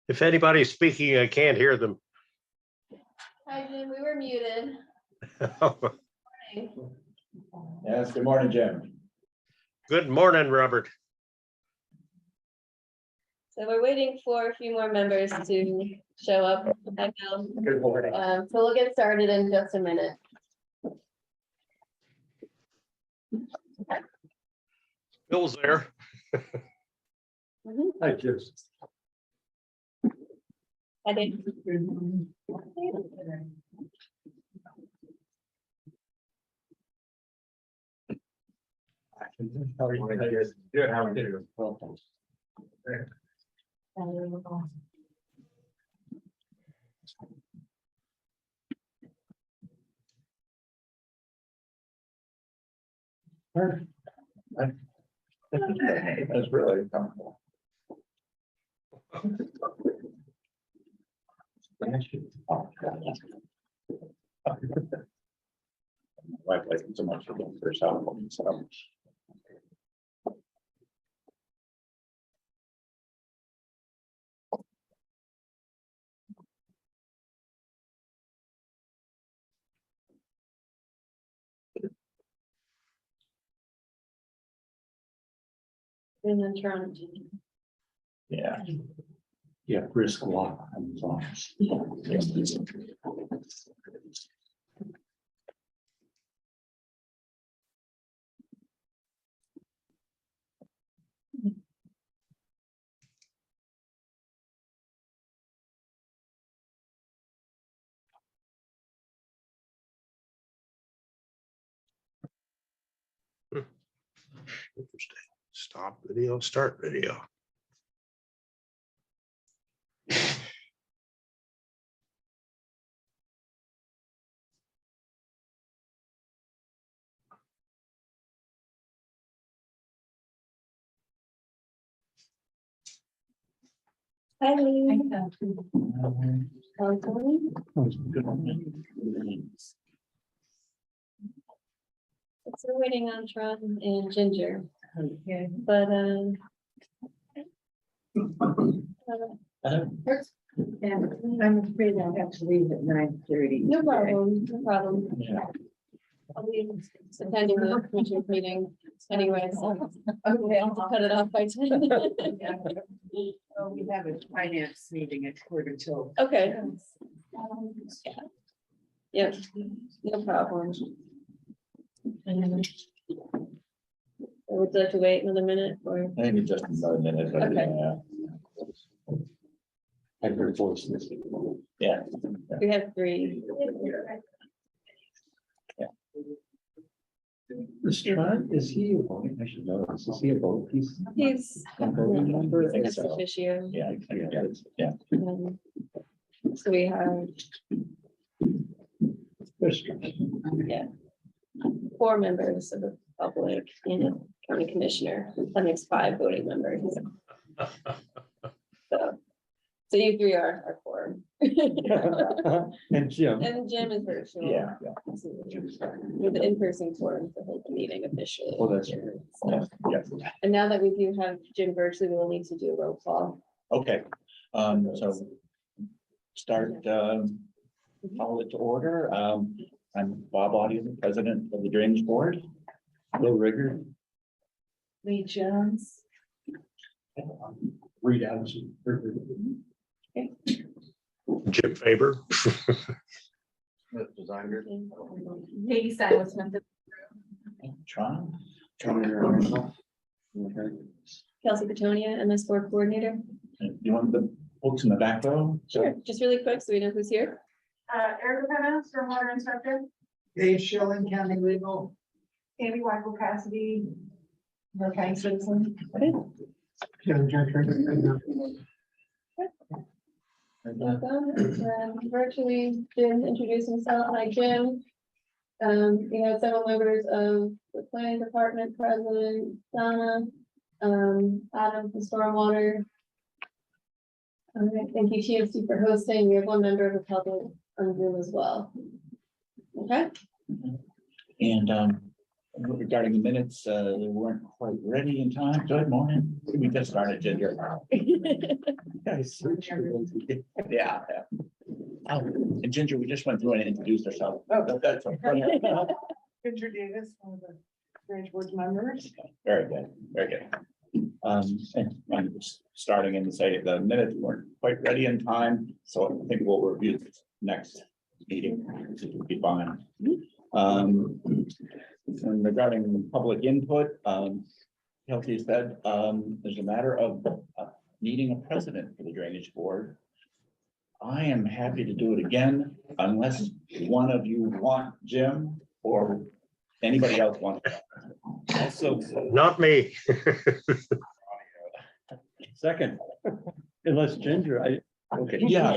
If anybody's speaking, I can't hear them. Hi, Jim. We were muted. Yes, good morning, Jim. Good morning, Robert. So we're waiting for a few more members to show up. I know. Good morning. So we'll get started in just a minute. Bill's there. Hi, Jim. I did. How are you? Good, how are you? That's really comfortable. My wife likes it so much for the first album, so. And then Toronto. Yeah. Yeah, brisk walk on the farms. Interesting. Stop video, start video. Hi, Lee. So we're waiting on Tron and Ginger. Okay. But And I'm afraid I'll have to leave at 9:30. no problem, no problem. Yeah. I'll be attending the commissioners meeting anyway, so okay, I'll have to cut it off by 10. Oh, we have a finance meeting at 1:45. Okay. Yeah, no problem. Would you like to wait another minute or? Maybe just another minute, but Okay. yeah. I heard voices. Yeah. We have 3. This Trent, is he a voting? I should know. this. Is he a vote? He's He's a voting member? an think so. officio. Yeah, I get it. Yeah. So we have There's Trent. 4 members of the public and a county commissioner. That makes 5 voting members. So you 3 are 4. And Jim. And Jim is virtual. Yeah. With the in-person forum to hold the meeting officially. Oh, that's Yeah. Yeah. And now that we do have Jim virtually, we'll need to do a roll call. Okay, so start, call it to order. I'm Bob Audie, the president of the Drainage Board. Bill Rigger. Lee Jones. Read out. Jim Faber. Designer. Katie Steinway Smith, Tron. Kelsey Petonia, and the sport coordinator. You want the folks in the back row? Sure, just really quick, so we know who's here. Erica Penna, stormwater inspector, Dave Schilling, county legal. Amy Michael Cassidy, the county citizen. Welcome. Virtually Jim introduce himself. Hi, Jim. We have several members of the planning department, President Donna, Adam from Stormwater. Thank you, TFC, for hosting. We have one member of the public on Zoom as well. Okay, And regarding the minutes, they weren't quite ready in time. Good morning. We just started, Ginger. Guys, yeah. Oh, and Ginger, we just went through and introduced ourselves. Oh, that's okay. Ginger Davis, one of the Range Board members. Very good, very good. And I'm just starting in to say the minutes weren't quite ready in time, so I think we'll review this next meeting. It will be fine. And regarding public input, Kelsey said, there's a matter of needing a president for the Drainage Board. I am happy to do it again, unless one of you want Jim or anybody else wants. Also, Not me. second, unless Ginger, okay. Yeah.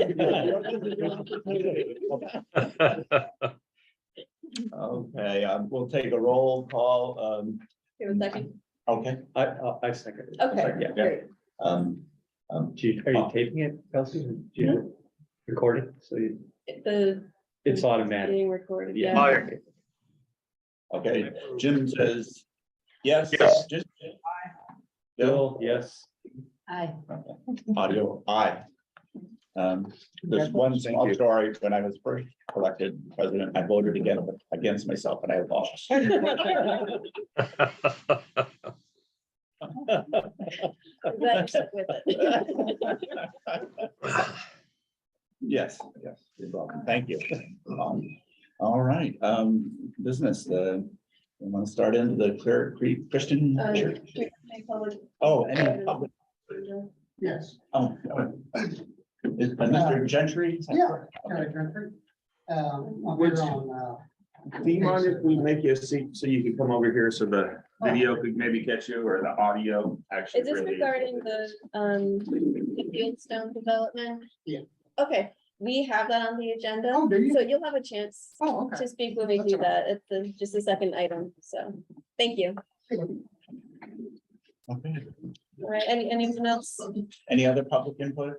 Okay, we'll take a roll call. give a second. Okay. I second. it. Okay, Yeah. great. Um, Are you taping it, Kelsey? Do you record it? So it's automatic. Being recorded, Yeah. yeah. okay, Jim says, yes. Yes. Just- Bill, yes. Aye. Audio, aye. There's one small story. When I was first elected president, I voted against myself and I lost. Glad you stuck with it. Yes, yes, you're welcome. Thank you. All right, business, we want to start into the Clear Creek Christian Church. Oh, any public, Yes. oh, is Mr. Gentry? Yeah. I'm here on, Do you mind if we make you a seat so you can come over here so the video could maybe catch you or the audio actually? Is this really- regarding the Fieldstone development? Yeah. Okay, we have that on the agenda, Oh, do you? so you'll have a chance Oh, okay. to speak when we That's do all right. that. It's just the second item, so, thank you. Okay. All right, anyone else? Any other public input?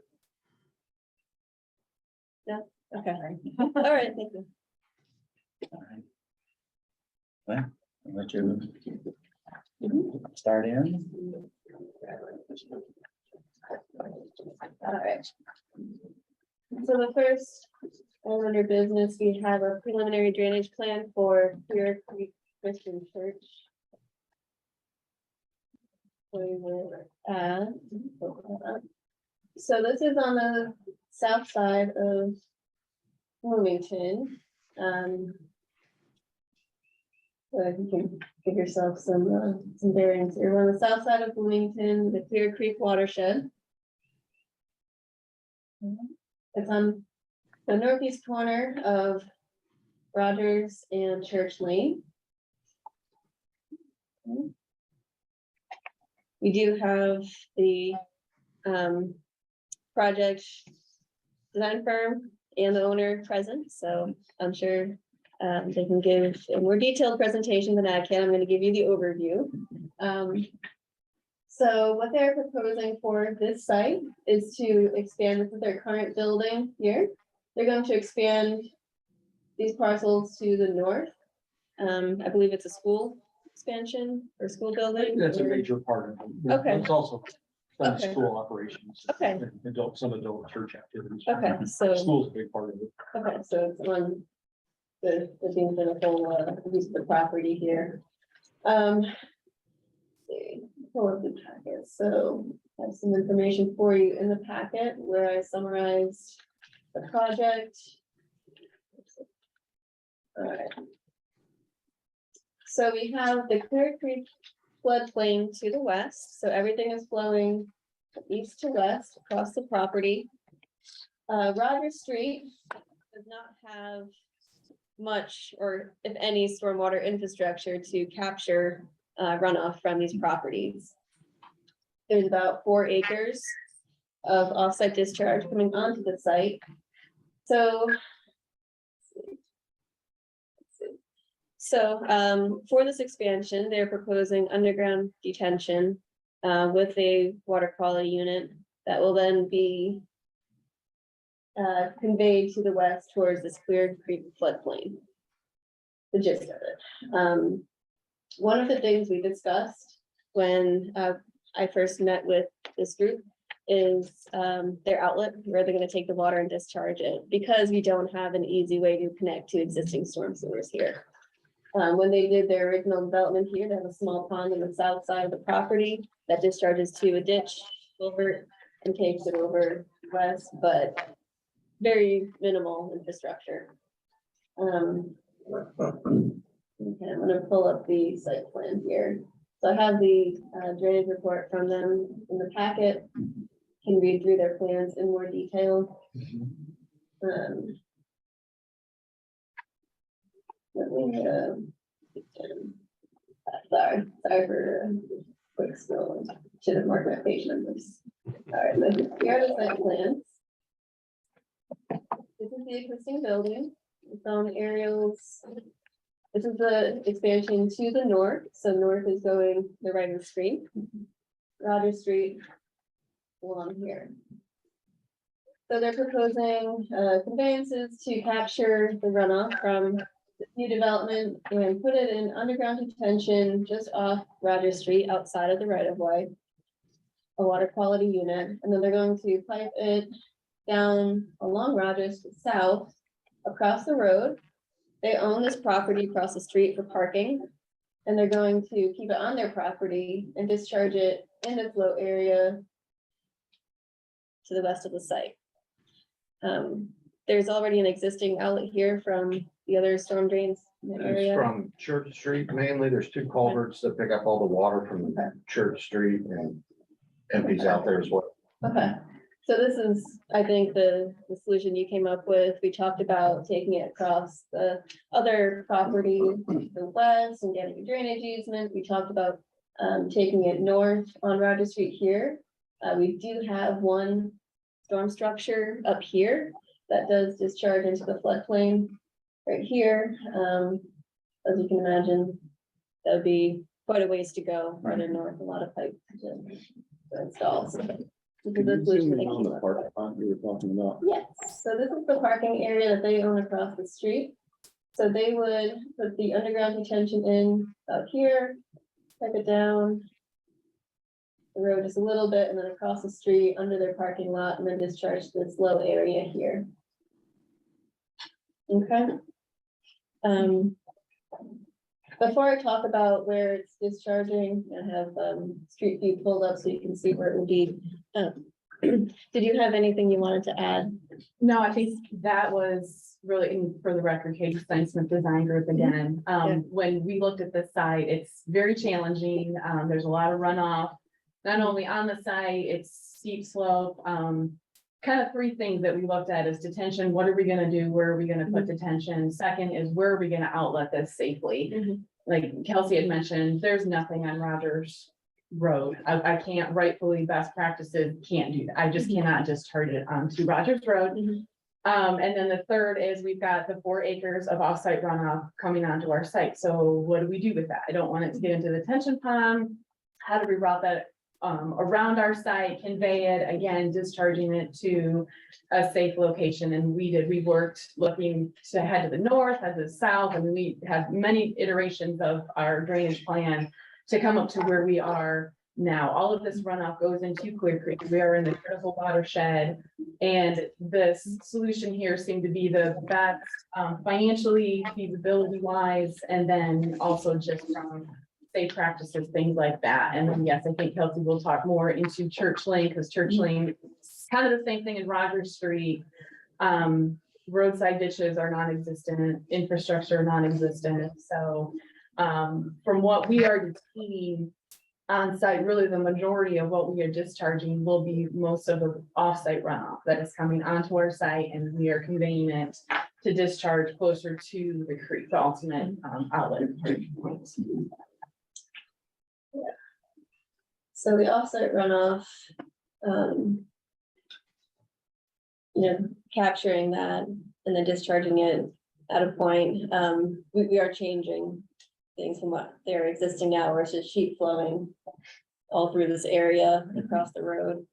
Okay, all right, thank you. All right. Well, I'll let you start in. All right. So the first, under business, we have a preliminary drainage plan for Clear Creek Christian Church. So this is on the south side of Bloomington. So if you can give yourself some bearings here. We're on the south side of Bloomington, the Clear Creek watershed. It's on the northeast corner of Rogers and Church Lane. We do have the project design firm and the owner present, so I'm sure they can give a more detailed presentation than I can. I'm going to give you the overview. So what they're proposing for this site is to expand, this is their current building here. They're going to expand these parcels to the north. I believe it's a school expansion or school building. That's a or- major part of it. Okay. It's also some Okay. school operations. Okay. Some adult church activities. Okay, so, School's a big part of it. okay, so it's on the being for the whole, use of the property here. See, pull up the packet, so I have some information for you in the packet where I summarized the project. All right. So we have the Clear Creek floodplain to the west, so everything is flowing east to west across the property. Rogers Street does not have much or if any stormwater infrastructure to capture runoff from these properties. There's about 4 acres of offsite discharge coming onto the site. So. For this expansion, they're proposing underground detention with a water quality unit that will then be conveyed to the west towards this Clear Creek floodplain. The gist of it. One of the things we discussed when I first met with this group is their outlet, where they're going to take the water and discharge it, because we don't have an easy way to connect to existing storm sewers here. When they did their original development here, they have a small pond on the south side of the property that discharges to a ditch over and takes it over west, but very minimal infrastructure. Okay, I'm gonna pull up the site plan here. So I have the drainage report from them in the packet. Can read through their plans in more detail. Let me, sorry for quick scroll. Should have marked my page numbers. All right, here are the site plans. This is the existing building. It's on aerials. This is the expansion to the north. So north is going the right of the screen. Rogers Street along here. So they're proposing conveyances to capture the runoff from this new development and put it in underground detention just off Rogers Street outside of the right of way. A water quality unit, and then they're going to pipe it down along Rogers south across the road. They own this property across the street for parking, and they're going to keep it on their property and discharge it in the flow area to the west of the site. There's already an existing outlet here from the other storm drains in the It's area. from Church Street mainly. There's 2 culverts that pick up all the water from Church Street and empties out there as well. Okay, so this is, I think, the solution you came up with. We talked about taking it across the other property to the west and getting a drainage easement. We talked about taking it north on Rogers Street here. We do have one storm structure up here that does discharge into the floodplain right here. As you can imagine, that would be quite a ways to go farther north, a lot of pipe to install. So this is the solution they came up with. You were talking about. Yes, so this is the parking area that they own across the street. So they would put the underground detention in out here, pipe it down the road just a little bit, and then across the street under their parking lot, and then discharge this low area here. Okay. Before I talk about where it's discharging, I have street view pulled up so you can see where it would be. Did you have anything you wanted to add? No, I think that was really, and for the record, Katie Steinsmith Design Group again. When we looked at this site, it's very challenging. There's a lot of runoff, not only on the site, it's steep slope. Kind of 3 things that we looked at is detention. What are we gonna do? Where are we gonna put detention? Second is where are we gonna outlet this safely? Like Kelsey had mentioned, there's nothing on Rogers Road. I can't rightfully best practices, can't do that. I just cannot discharge it onto Rogers Road. And then the third is we've got the 4 acres of offsite runoff coming onto our site. So what do we do with that? I don't want it to get into the detention pond. How do we route that around our site, convey it, again, discharging it to a safe location? And we worked looking to head to the north, head to the south, and we had many iterations of our drainage plan to come up to where we are now. All of this runoff goes into Clear Creek. We are in the critical watershed, and this solution here seemed to be the best financially, feasibility wise, and then also just from safe practices, things like that. And then, yes, I think Kelsey will talk more into Church Lane, because Church Lane is kind of the same thing as Rogers Street. Roadside ditches are non-existent, infrastructure non-existent, so from what we are detaining on site, really the majority of what we are discharging will be most of the off-site runoff that is coming onto our site, and we are conveying it to discharge closer to the creek, the ultimate outlet point. So the offsite runoff, capturing that and then discharging it at a point, we are changing things from what they're existing now, where it's just sheet flowing all through this area across the road.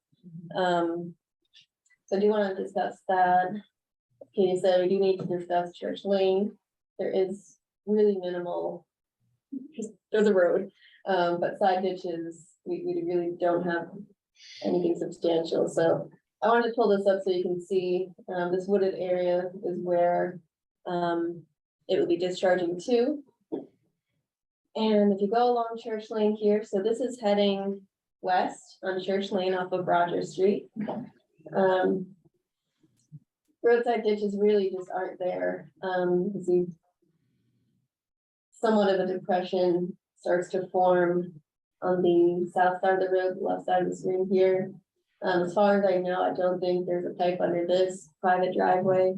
So I do want to discuss that. Katie said we do need to discuss Church Lane. There is really minimal, just there's a road, but side ditches, we really don't have anything substantial. So I wanted to pull this up so you can see, this wooded area is where it will be discharging to. And if you go along Church Lane here, so this is heading west on Church Lane off of Rogers Street. Roadside ditches really just aren't there. You see somewhat of a depression starts to form on the south side of the road, the left side of the stream here. As far as I know, I don't think there's a pipe under this private driveway.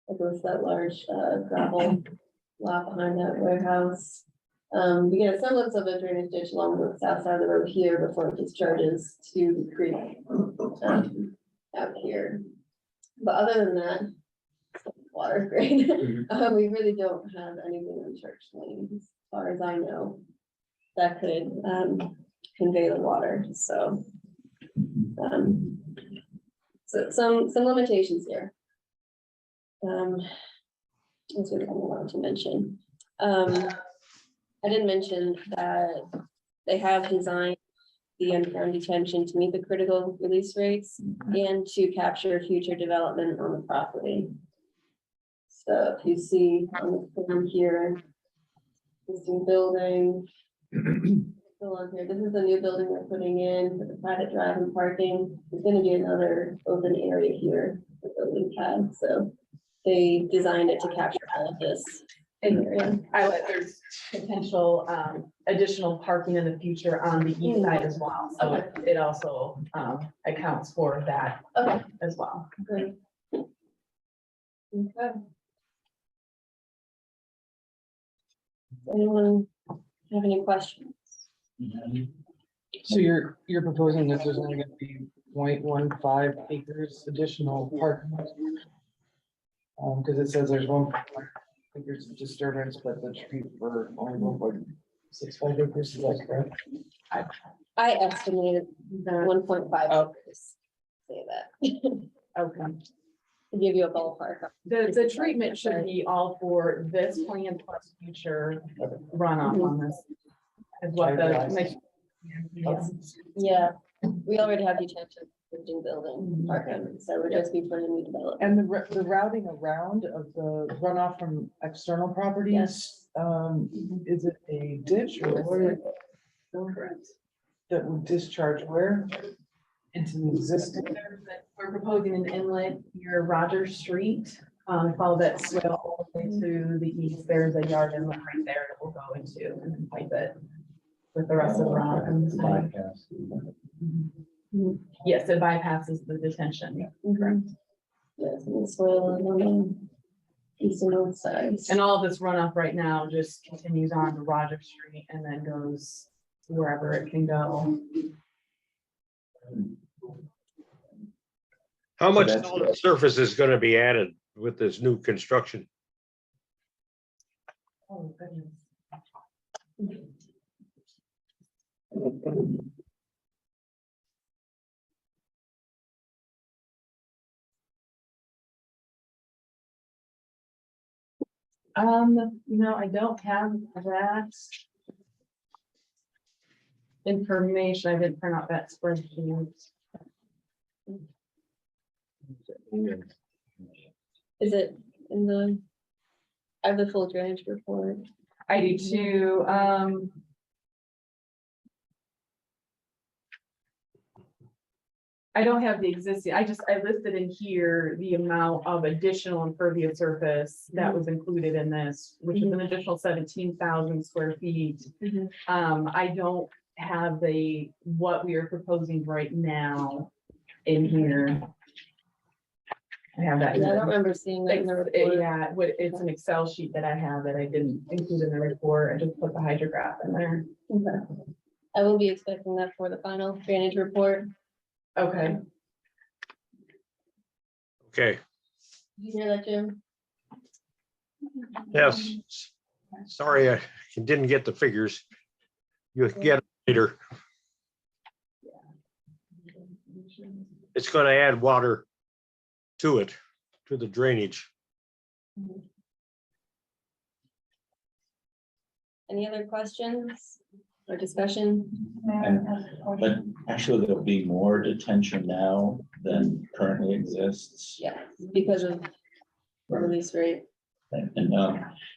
It goes that large gravel lot behind that warehouse. We get a semblance of a drainage ditch along the south side of the road here before it discharges to the creek out here. But other than that, water grade, we really don't have anything on Church Lane, as far as I know, that could convey the water, so. So some limitations here. That's what I wanted to mention. I didn't mention that they have designed the underground detention to meet the critical release rates and to capture future development on the property. So if you see on the form here, existing building. Still on here, this is the new building they're putting in for the private drive and parking. There's gonna be another open area here, the building pad, so they designed it to capture all of this. And there's potential additional parking in the future on the east side as well, so it also accounts for that as well. Great. Okay. Anyone have any questions? So you're proposing that there's only gonna be 0.15 acres additional parking? Because it says there's 1 acres of disturbance, but the tree for only 1.65 acres, is that correct? I estimated 1.5 Oh. acres. Say that, Okay. to give you a ballpark. The treatment should be all for this plan plus future runoff on this. Is what the. Yes. Yeah, we already have detention, existing building, parking, so we're just be putting new development. And the routing around of the runoff from external properties, is it a ditch or what? Correct. That would discharge where? Into the existing? We're proposing an inlet near Rogers Street, follow that swale all the way to the east. There's a yard inlet right there that we'll go into and then pipe it with the rest of the rock. Yes, it bypasses the detention. Correct. Yes, and the soil on the east and north sides. And all of this runoff right now just continues on to Rogers Street and then goes wherever it can go. How much that's- surface is gonna be added with this new construction? Oh, goodness. I don't have that information. I didn't print out that spreadsheet. Is it in the, I have the full drainage report. I do too. I don't have the existing, I listed in here the amount of additional impervious surface that was included in this, which is an additional 17,000 square feet. Mhm. I don't have what we are proposing right now in here. I have that. in Yeah, I the- don't remember seeing that in the report. Yeah, it's an Excel sheet that I have that I didn't include in the report. I just put the hydrograph in there. Okay. I will be expecting that for the final drainage report. Okay. Okay, You hear that, Jim? yes. Sorry, I didn't get the figures. You'll get it later. It's gonna add water to it, to the drainage. Any other questions or discussion? But actually, there'll be more detention now than currently exists. Yeah, because of the release rate. And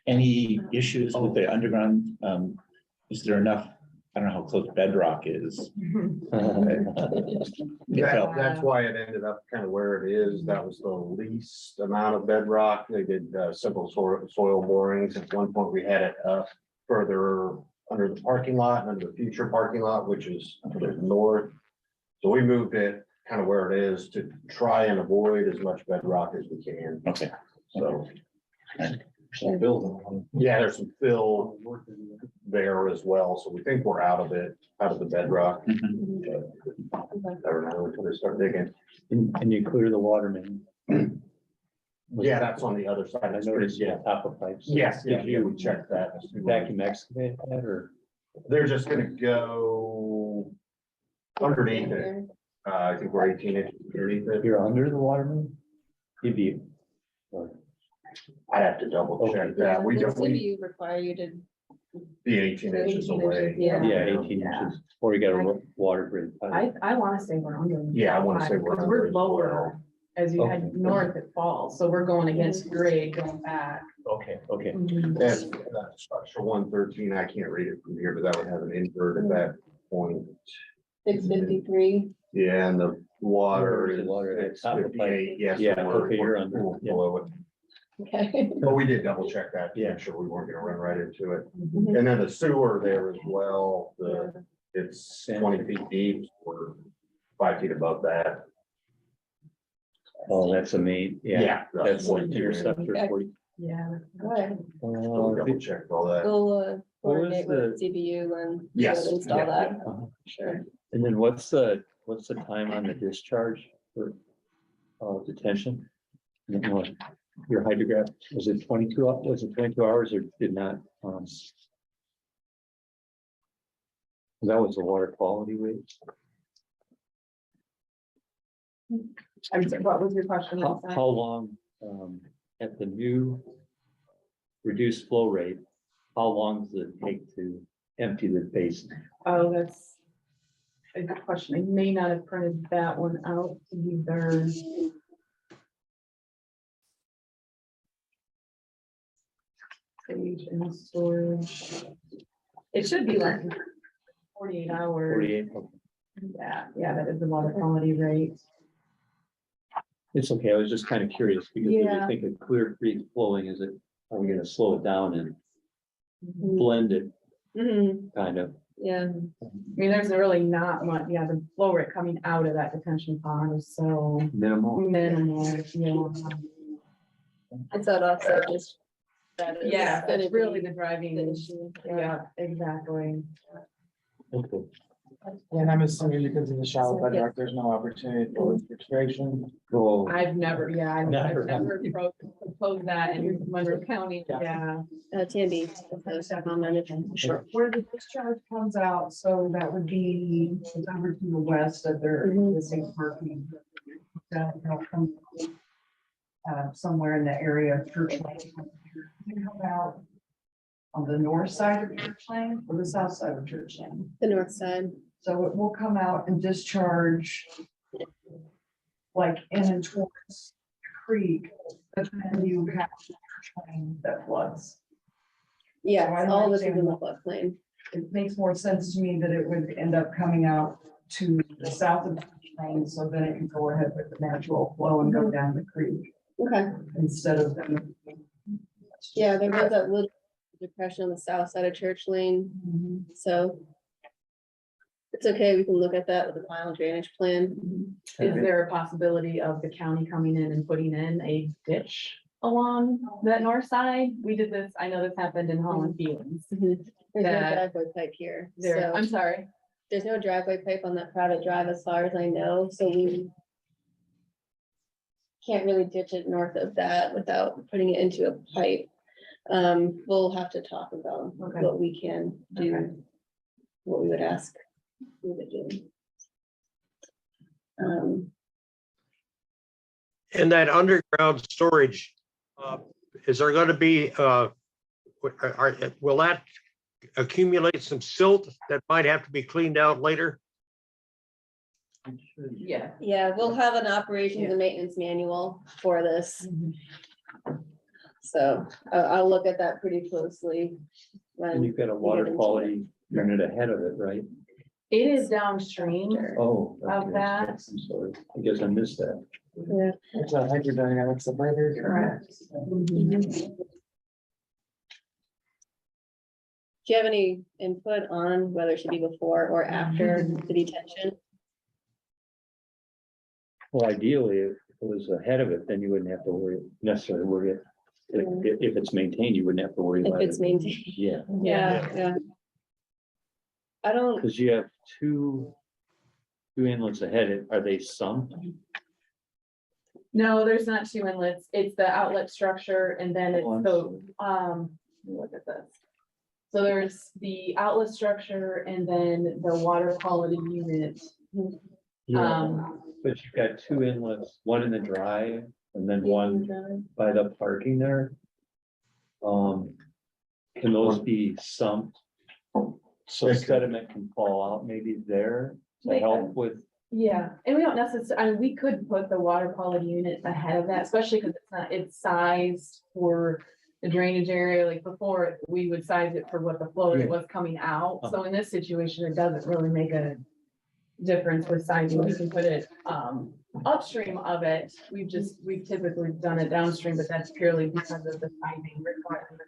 any issues with the underground, is there enough, I don't know how close bedrock is. That's why it ended up kind of where it is. That was the least amount of bedrock. They did simple soil borings. At one point, we had it up further under the parking lot and under the future parking lot, which is to the north. So we moved it kind of where it is to try and avoid as much bedrock as we can. Okay. So, Building. yeah, there's some fill there as well. So we think we're out of it, out of the bedrock. Never know until they start digging. And you clear the water main. Yeah, that's on the other side. I of the noticed, street, yeah, top of pipes. Yes, yeah, we checked that. Vacuum excavate that or? They're just gonna go underneath it. I think we're 18 inches underneath it. You're under the water main? You'd be. I'd have to double check that. We don't, we You require you to. be 18 inches away. Yeah. Yeah, 18 inches, or you got a water grid. I want to say we're under. Yeah, I wanna say we're Because under we're as lower as you head Okay. north, it falls, so we're going against grade going back. Okay, okay. That's structure 113. I can't read it from here, but that would have an invert at that point. 653. Yeah, and the water Where's the is water at? it's Top of the pipe? 58. Yes. Yeah, so we're- okay, you're we're under, yeah. below it. Okay. But we did double check that, to Yeah. make sure we weren't gonna run right into it. Mhm. And then the sewer there as well, it's 20 feet deep, we're 5 feet above that. Oh, that's a main, yeah, that's like 42. interceptor Okay. 40. Yeah. Okay. So we double checked all that. We'll What was coordinate with CBU and Yes, install yeah, that. Uh-huh. Sure. And then what's the time on the discharge for detention? You know, your hydrograph, was it 22, was it 22 hours or did not? That was the water quality rate. I'm sorry, what was your question? How long, at the new reduced flow rate, how long does it take to empty the basin? Oh, that's a good question. I may not have printed that one out either. Stage and storage. It should be like 48 hours. 48, Yeah, that is the water quality rate. it's okay, I was just kind of curious, because when you Yeah. think of clear free flowing, are we gonna slow it down and blend it, Mhm. kind of? Yeah. I mean, there's really not much, yeah, the flow rate coming out of that detention pond is so Minimal. minimal, yeah. I thought also just. that is Yeah, gonna that's really be the driving, the issue. yeah, exactly. Okay. And I'm assuming because of the shallow bedrock, there's no opportunity for infiltration. Well, I've never Never. proposed that in Monroe County, yeah. Tammy. Sure. Where the discharge comes out, so that would be over to the west of their Mhm. existing parking. They'll come somewhere in the area of Church Lane. They come out on the north side of Church Lane or the south side of Church Lane. The north side. So it will come out and discharge like in and towards the creek, but then you have Church Lane that floods. Yeah, I don't all this is in the understand. floodplain. It makes more sense to me that it would end up coming out to the south of Church lane, so then it can go ahead with the natural flow and go down the creek Okay, instead of them. yeah, there was that little depression on the south side of Church Lane, so. It's okay, we can look at that with the final drainage plan. Is there a possibility of the county coming in and putting in a ditch along that north side? We did this, I know this happened in Holland Fields. There's no That- driveway pipe here, There, so I'm sorry. there's no driveway pipe on that private drive as far as I know, so we. Can't really ditch it north of that without putting it into a pipe. We'll have to talk about Okay. what we can Okay. do. What we would ask. We would do. And that underground storage, is there gonna be, will that accumulate some silt that might have to be cleaned out later? Yeah. Yeah, we'll have an operations and maintenance manual for this, so I'll look at that pretty closely. And When, you've got a water into quality unit ahead of it, right? It is downstream. Oh. Of okay. that. I'm sorry, I guess I missed that. yeah. It's a hydrodynamics of later. Correct. Do you have any input on whether it should be before or after the detention? Well, ideally, if it was ahead of it, then you wouldn't have to necessarily worry. If it's maintained, you wouldn't have to worry If about it's it. maintained, Yeah, yeah. I don't, because you have two inlets ahead. Are they sunk? No, there's not two inlets. It's the outlet structure and then it's Oh, I'm the, let me look at this. So there's the outlet structure and then the water quality unit. But you've got two inlets, one in the drive and then one by the parking there. Can those be sunk? So sediment can fall out maybe there to They help could. with, Yeah, and we don't necessarily, I mean, we could put the water quality unit ahead of that, especially because it's sized for the drainage area. Like before, we would size it for what the flow rate was coming out. So in this situation, it doesn't really make a difference with sizing. We can put it upstream of it. We've typically done it downstream, but that's purely because of the sizing requirement.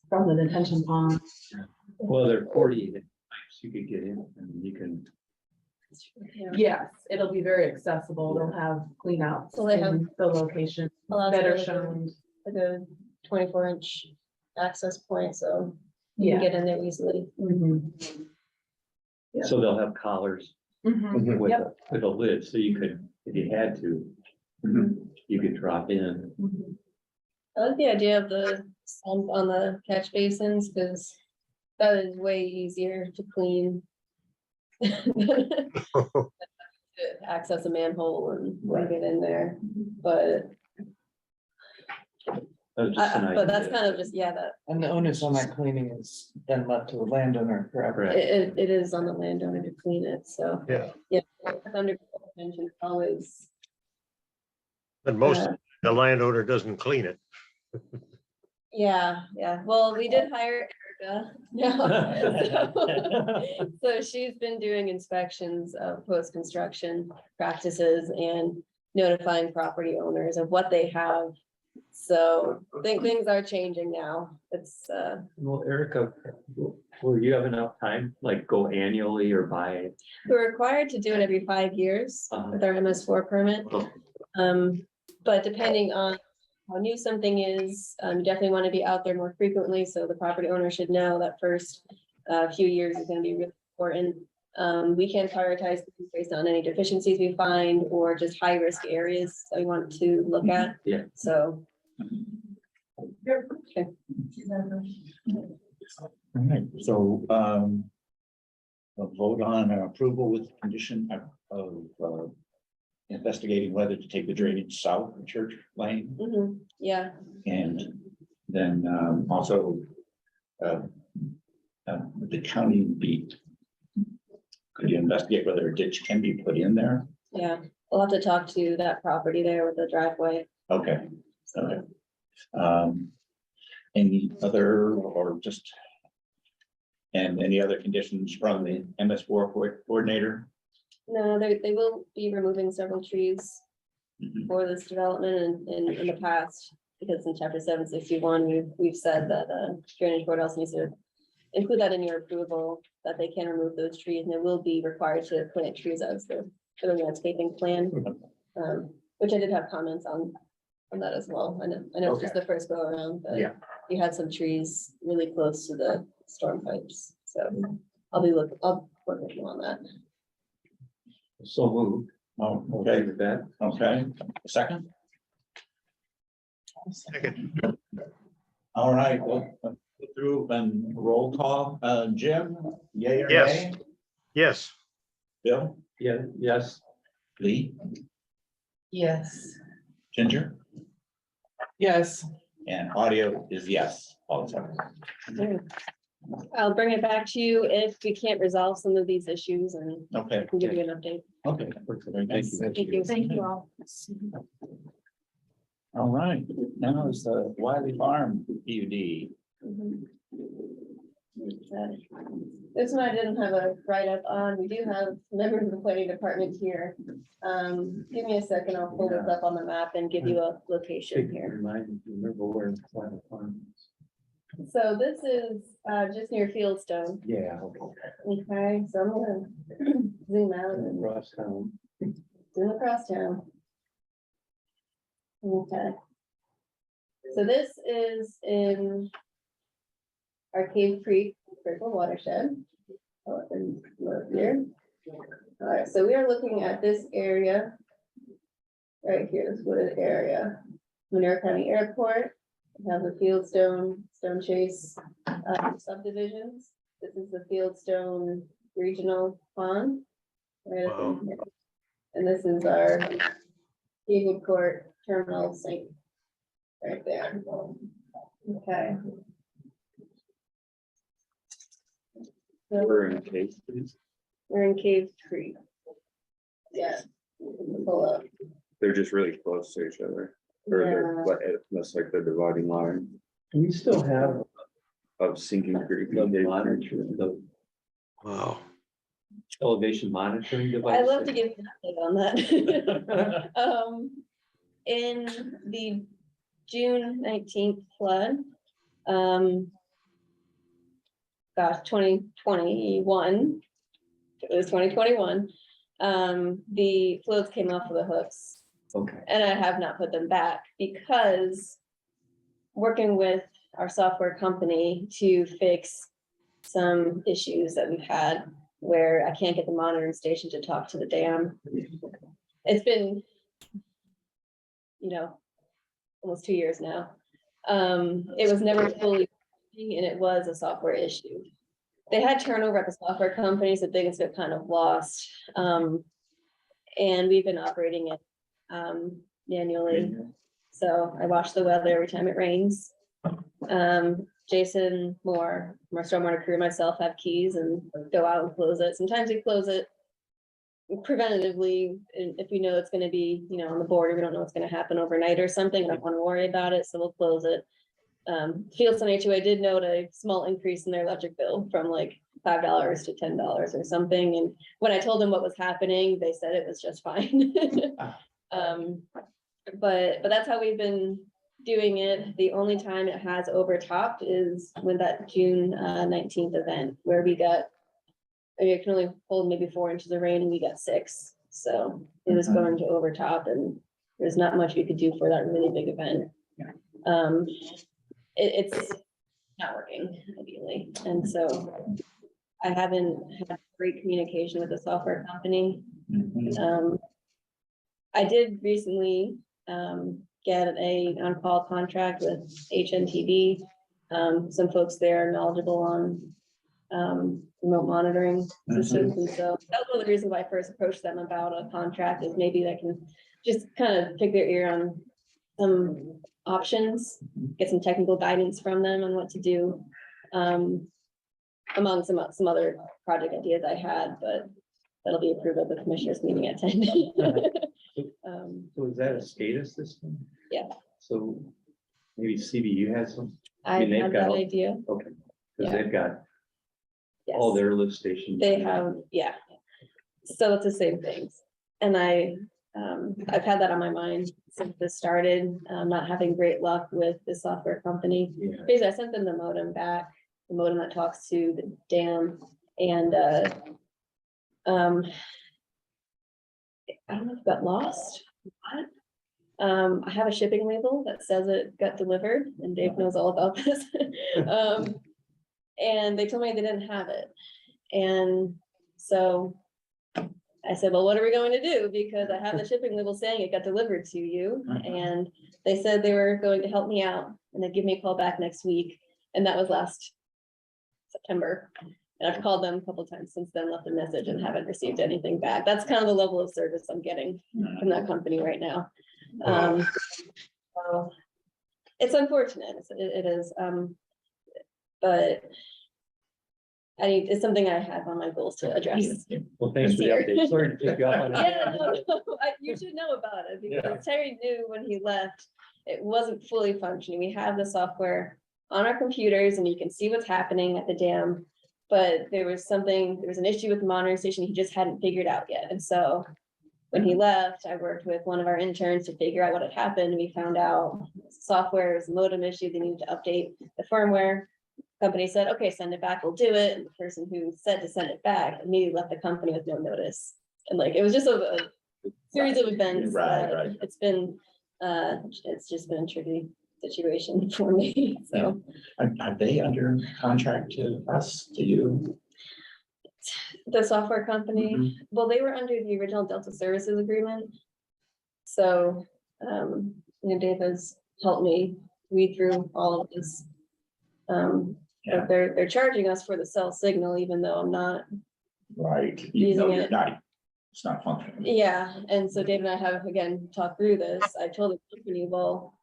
From the detention pond. well, they're 48 inch pipes you could get in and you can. Yes, it'll be very accessible. They'll have clean outs So they have- in the location allows that are for shown. like a 24-inch access point, so you Yeah. can get in there easily. Mhm. Yeah. So they'll have collars Mhm. with, Yep. with a lid, so you could, if you had to, you could drop in. Mhm. I like the idea of the sump on the catch basins, because that is way easier to clean. To access a manhole and get in there, but, That was just an but that's idea. kind of just, yeah, that, And the onus on that cleaning is then left to the landowner, correct? Correct. it is on the landowner to clean it, so. Yeah. Yeah, under detention always, And most of the landowner doesn't clean it. yeah, well, we did hire Erica. So she's been doing inspections of post-construction practices and notifying property owners of what they have. So I think things are changing now. It's, Well, Erica, will you have enough time, like go annually or by? we're required to do it every 5 years with our MS4 permit. But depending on how new something is, you definitely want to be out there more frequently, so the property owner should know that first few years is gonna be really important. We can prioritize things based on any deficiencies we find or just high-risk areas that we want to look at. Yeah. So. Okay. All right, so, a vote on approval with condition of investigating whether to take the drainage south of Church Lane. Mhm, yeah, And then also the county beat. Could you investigate whether a ditch can be put in there? yeah. We'll have to talk to that property there with the driveway. Okay. Okay. Any other or just? And any other conditions from the MS4 coordinator? No, they will be removing several trees Mhm. for this development and in the past. Because in chapter 761, we've said that drainage board also needs to include that in your approval, that they can remove those trees and they will be required to plant trees as the landscaping plan. Which I did have comments on that as well. I know it's just the first go around, but Yeah. you had some trees really close to the storm pipes, so I'll work with you on that. So moved. Oh, Okay okay, with that. okay. Second? Second. All right, we'll go through and roll call. Jim, yay or Yes. nay? Yes, Bill, Yeah, yes. Lee, Yes. Ginger, Yes. and audio is yes. Also. I'll bring it back to you if we can't resolve some of these issues and Okay, I can give you an update. okay. Thank you. Thank you. Thank you all. All right, now is the Wiley Farm PUD. Mhm. This one I didn't have a write-up on. We do have members of the planning department here. Give me a second, I'll pull this up on the map and give you a location here. Remember where it's Wiley Farm is. So this is just near Fieldstone. Yeah. Okay, so I'm gonna zoom out and Across town. zoom across town. Okay. So this is in our Cave Creek critical watershed. Oh, and look here. All right, so we are looking at this area. Right here, this wooded area. Monroe County Airport, we have the Fieldstone, Stone Chase subdivisions. This is the Fieldstone Regional Pond. Right up in here. And this is our Haywood Court Terminal site. Right there. Okay. So We're in case, please. we're in Cave Creek. Yeah. Pull up. They're just really close to each other. Or they're, Yeah. like, that's like the dividing line Do we still have of Sinking Creek. the monitor, the wow. elevation monitoring device? I'd love to give you an update on that. In the June 19th flood, gosh, 2021, it was 2021, the floats came off of the hooks. Okay. And I have not put them back because working with our software company to fix some issues that we've had where I can't get the monitoring station to talk to the dam. It's been, almost 2 years now. It was never fully, working and it was a software issue. They had turnover at the software company, so things got kind of lost. And we've been operating it manually. So I watch the weather every time it rains. Jason Moore, from our stormwater crew, and myself have keys and go out and close it. Sometimes we close it preventatively, if we know it's gonna be, on the border, we don't know what's gonna happen overnight or something, I don't wanna worry about it, so we'll close it. Fieldstone HOA did note a small increase in their electric bill from like $5 to $10 or something, and when I told them what was happening, they said it was just fine. But that's how we've been doing it. The only time it has overtopped is with that June 19th event where we got, it can only hold maybe 4 inches of rain and we got 6. So it was going to overtop and there's not much we could do for that really big event. It's not working ideally. And so I haven't had great communication with the software company. I did recently get a on-call contract with HNTV. Some folks there are knowledgeable on remote monitoring systems. And so that was one of the reasons why I first approached them about a contract, is maybe they can just kind of pick their ear on some options, get some technical guidance from them on what to do. Among some other project ideas I had, but that'll be approved at the commissioners meeting at 10. So is that a SCADA system? Yeah. So maybe CBU has some, I mean, they've had got that all- idea. okay, Yeah. because they've got Yes. all their lift stations. They have, yeah. So it's the same things. And I've had that on my mind since this started, not having great luck with the software company. Yeah. Basically, I sent them the modem back, the modem that talks to the dam, and I don't know if it got lost. What? I have a shipping label that says it got delivered, and Dave knows all about this. And they told me they didn't have it. And so I said, well, what are we going to do? Because I have the shipping label saying it got delivered to you. And they said they were going to help me out and they'd give me a call back next week. And that was last September. And I've called them a couple of times since then, left a message and haven't received anything back. That's kind of the level of service I'm getting from that company right now. So it's unfortunate. It is. But it's something I have on my goals to address. Well, thanks for the update. Sorry to take you off on Yeah, that. no, you should know about it because Terry knew when he left, it wasn't fully functioning. We have the software on our computers and you can see what's happening at the dam. But there was an issue with the monitoring station he just hadn't figured out yet. And so when he left, I worked with one of our interns to figure out what had happened. We found out software was a modem issue. They needed to update the firmware. Company said, okay, send it back, we'll do it. And the person who said to send it back immediately left the company with no notice. And like, it was just a series of events. Right. It's just been a tricky situation for me, so. Are they under contract to us, to you? The software company, well, they were under the original Delta Services agreement. So, Dave has helped me read through all of this. But they're charging us for the cell signal, even though I'm not. Right. You know, Using you're it. not, it's not functioning. Yeah, and so Dave and I have again talked through this. I told the company, well,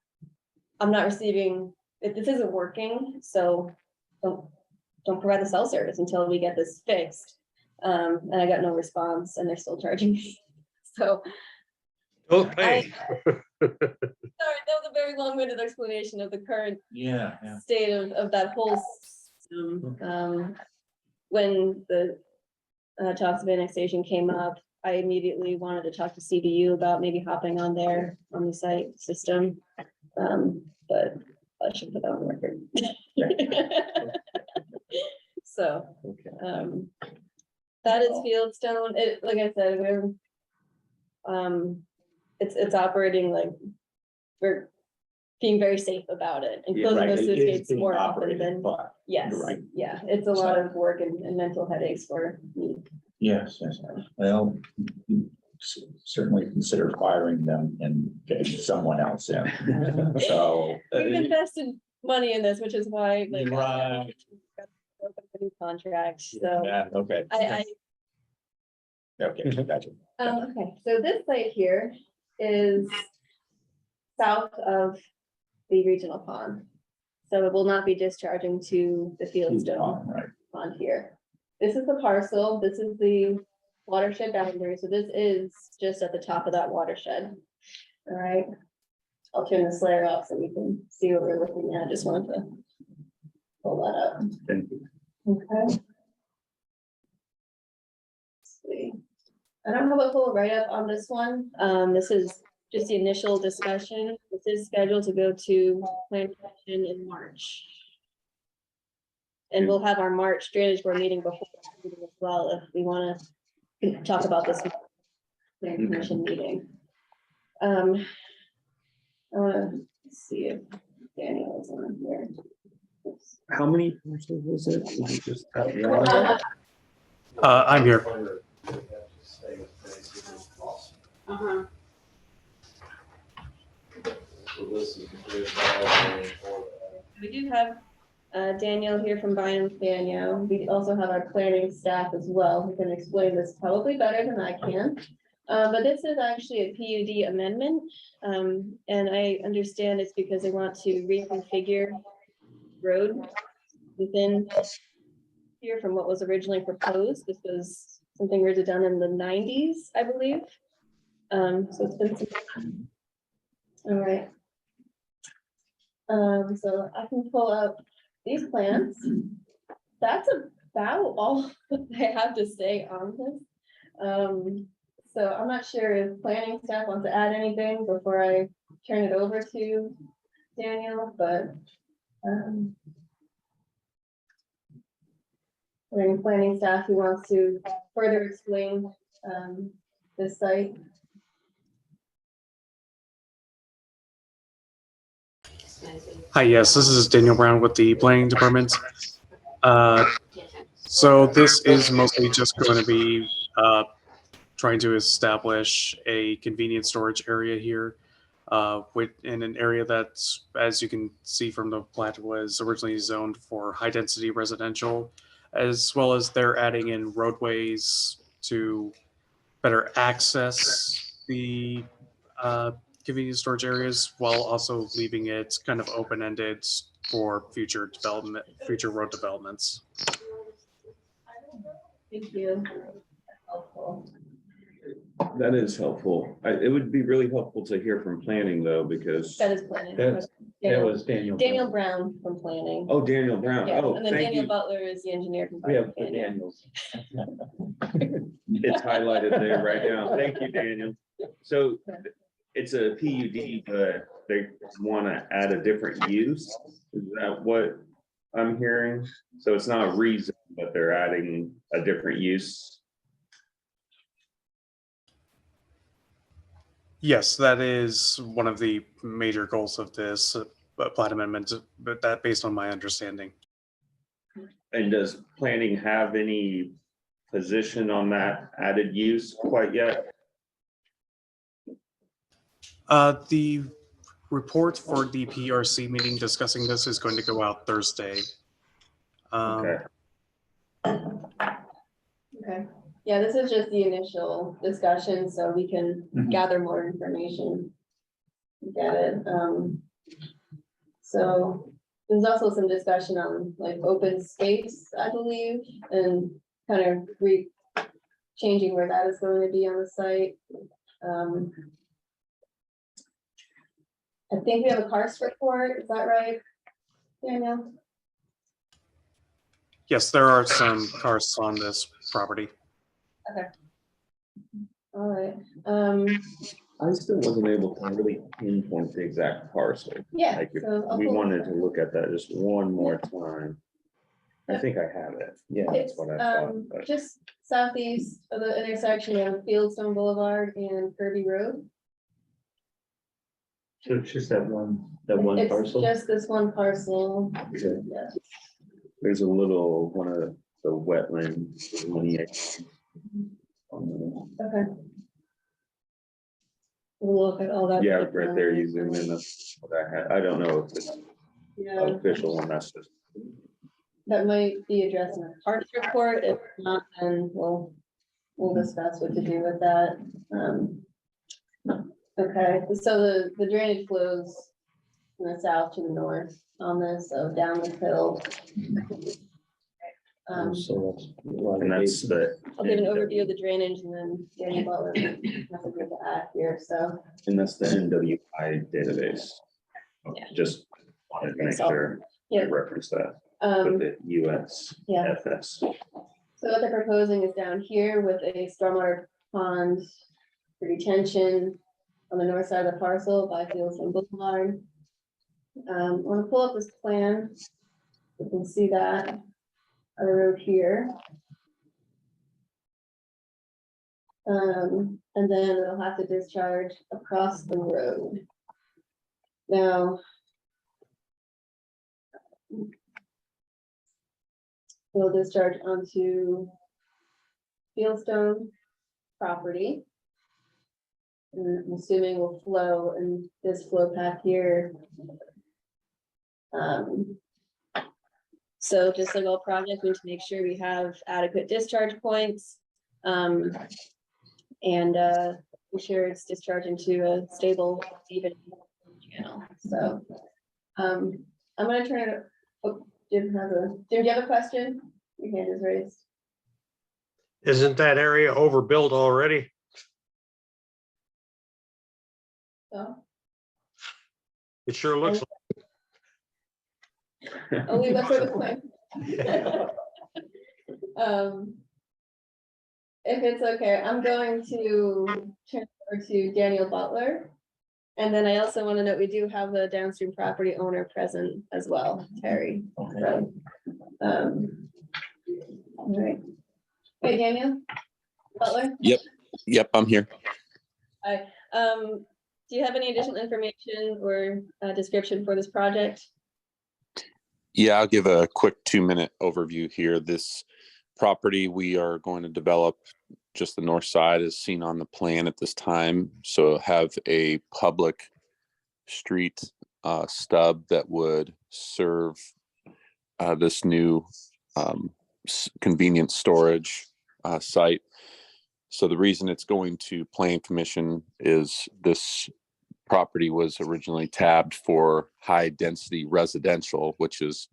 I'm not receiving, if this isn't working, so don't provide the cell service until we get this fixed. And I got no response and they're still charging me. So Don't pay. sorry, that was a very long-winded explanation of the current Yeah. state of that whole system. When the talks of annexation came up, I immediately wanted to talk to CBU about maybe hopping on their site system. But I should put that on the record. So, that is Fieldstone. Like I said, we're it's operating like we're being very safe about it and Yeah, closing right. those It sluice is gates being more often operated, than, but yes, you're right. yeah, it's a lot of work and mental headaches for me. Yes. Well, certainly consider firing them and getting someone else in. So. We've invested money in this, which is why like. Right. New contract, so Yeah, okay. Okay, gotcha. okay, so this site here is south of the regional pond. So it will not be discharging to the Fieldstone Right. pond here. This is the parcel, this is the watershed boundary, so this is just at the top of that watershed. All right. I'll turn the slayer off so we can see what we're looking at. I just wanted to pull that up. Thank you. Okay. Let's see. I don't have a full write-up on this one. This is just the initial discussion. This is scheduled to go to plan commission in March. And we'll have our March drainage board meeting before that meeting as well, if we want to talk about this plan commission meeting. I want to see if Daniel is on here. Oops. How many parcels was it? Was it just that one? I'm here. Uh-huh. We do have Daniel here from Bynum Fanyo. We also have our planning staff as well, who can explain this probably better than I can. But this is actually a PUD amendment. And I understand it's because they want to reconfigure road within here from what was originally proposed. This was something originally done in the 90s, I believe. So it's been some time. All right. So I can pull up these plans. That's about all I have to say on this. So I'm not sure if planning staff wants to add anything before I turn it over to Daniel, but are there any planning staff who wants to further explain this site? Hi, yes, this is Daniel Brown with the Planning Department. So this is mostly just going to be trying to establish a convenient storage area here in an area that, as you can see from the plat, was originally zoned for high-density residential, as well as they're adding in roadways to better access the convenience storage areas while also leaving it kind of open-ended for future development, future road developments. Thank you. Helpful. That is helpful. It would be really helpful to hear from planning though, because, That is planning. That was Daniel. Daniel Brown from planning. oh, Daniel Brown. Yeah, Oh, and then thank Daniel you. Butler is the engineer. from We have the planning. Daniels. It's highlighted there right now. Thank you, Daniel. So it's a PUD, but they want to add a different use. Is that what I'm hearing? So it's not a reason, but they're adding a different use. Yes, that is one of the major goals of this plat amendment, but that based on my understanding. And does planning have any position on that added use quite yet? The report for the PRC meeting discussing this is going to go out Thursday. Okay. Okay, yeah, this is just the initial discussion, so we can gather more information. Get it, so there's also some discussion on like open space, I believe, and kind of changing where that is going to be on the site. I think we have a karst report, is that right, Daniel? Yes, there are some karsts on this property. All right, I still wasn't able to really pinpoint the exact parcel. yeah. Like if So I'll we pull- wanted to look at that just one more time. I think I have it. Yeah, that's It's what I thought. but- just southeast of the intersection of Fieldstone Boulevard and Kirby Road. So it's just that one It's parcel? just this one parcel. Okay. Yeah. There's a little, one of the wetland delineation. Okay. We'll look at all that. Yeah, right there, you zoom in, that's what I had. I don't know if it's Yeah, official one, that's just. that might be addressed in the parks report. If not, then we'll discuss what to do with that. Okay, so the drainage flows from the south to the north on this, so down the hill. So And that's the, I'll give an overview of the drainage and then Danny Butler has a good to add here, so. and that's the NWI database. Yeah. Just wanted to make So, sure I yeah. reference that Um, with the US yeah, FS. so what they're proposing is down here with a stormwater pond for retention on the north side of the parcel by Fieldstone Boulevard. I want to pull up this plan. You can see that a road here. And then it'll have to discharge across the road. Now. Will discharge onto Fieldstone property. And I'm assuming will flow in this flow path here. So just like all projects, we need to make sure we have adequate discharge points. And ensure it's discharged into a stable, even channel, so. I'm gonna turn it, oh, Jim do you have a question? Your hand is raised. Isn't that area overbuilt already? So, It sure looks. I'll leave that for the plan. if it's okay, I'm going to transfer to Daniel Butler. And then I also want to note, we do have the downstream property owner present as well, Terry. Okay. So, all right. Hey, Daniel Butler, Yep, I'm here. do you have any additional information or description for this project? Yeah, I'll give a quick 2-minute overview here. This property we are going to develop just the north side is seen on the plan at this time. So have a public street stub that would serve this new convenience storage site. So the reason it's going to Plan Commission is this property was originally tabbed for high density residential, which is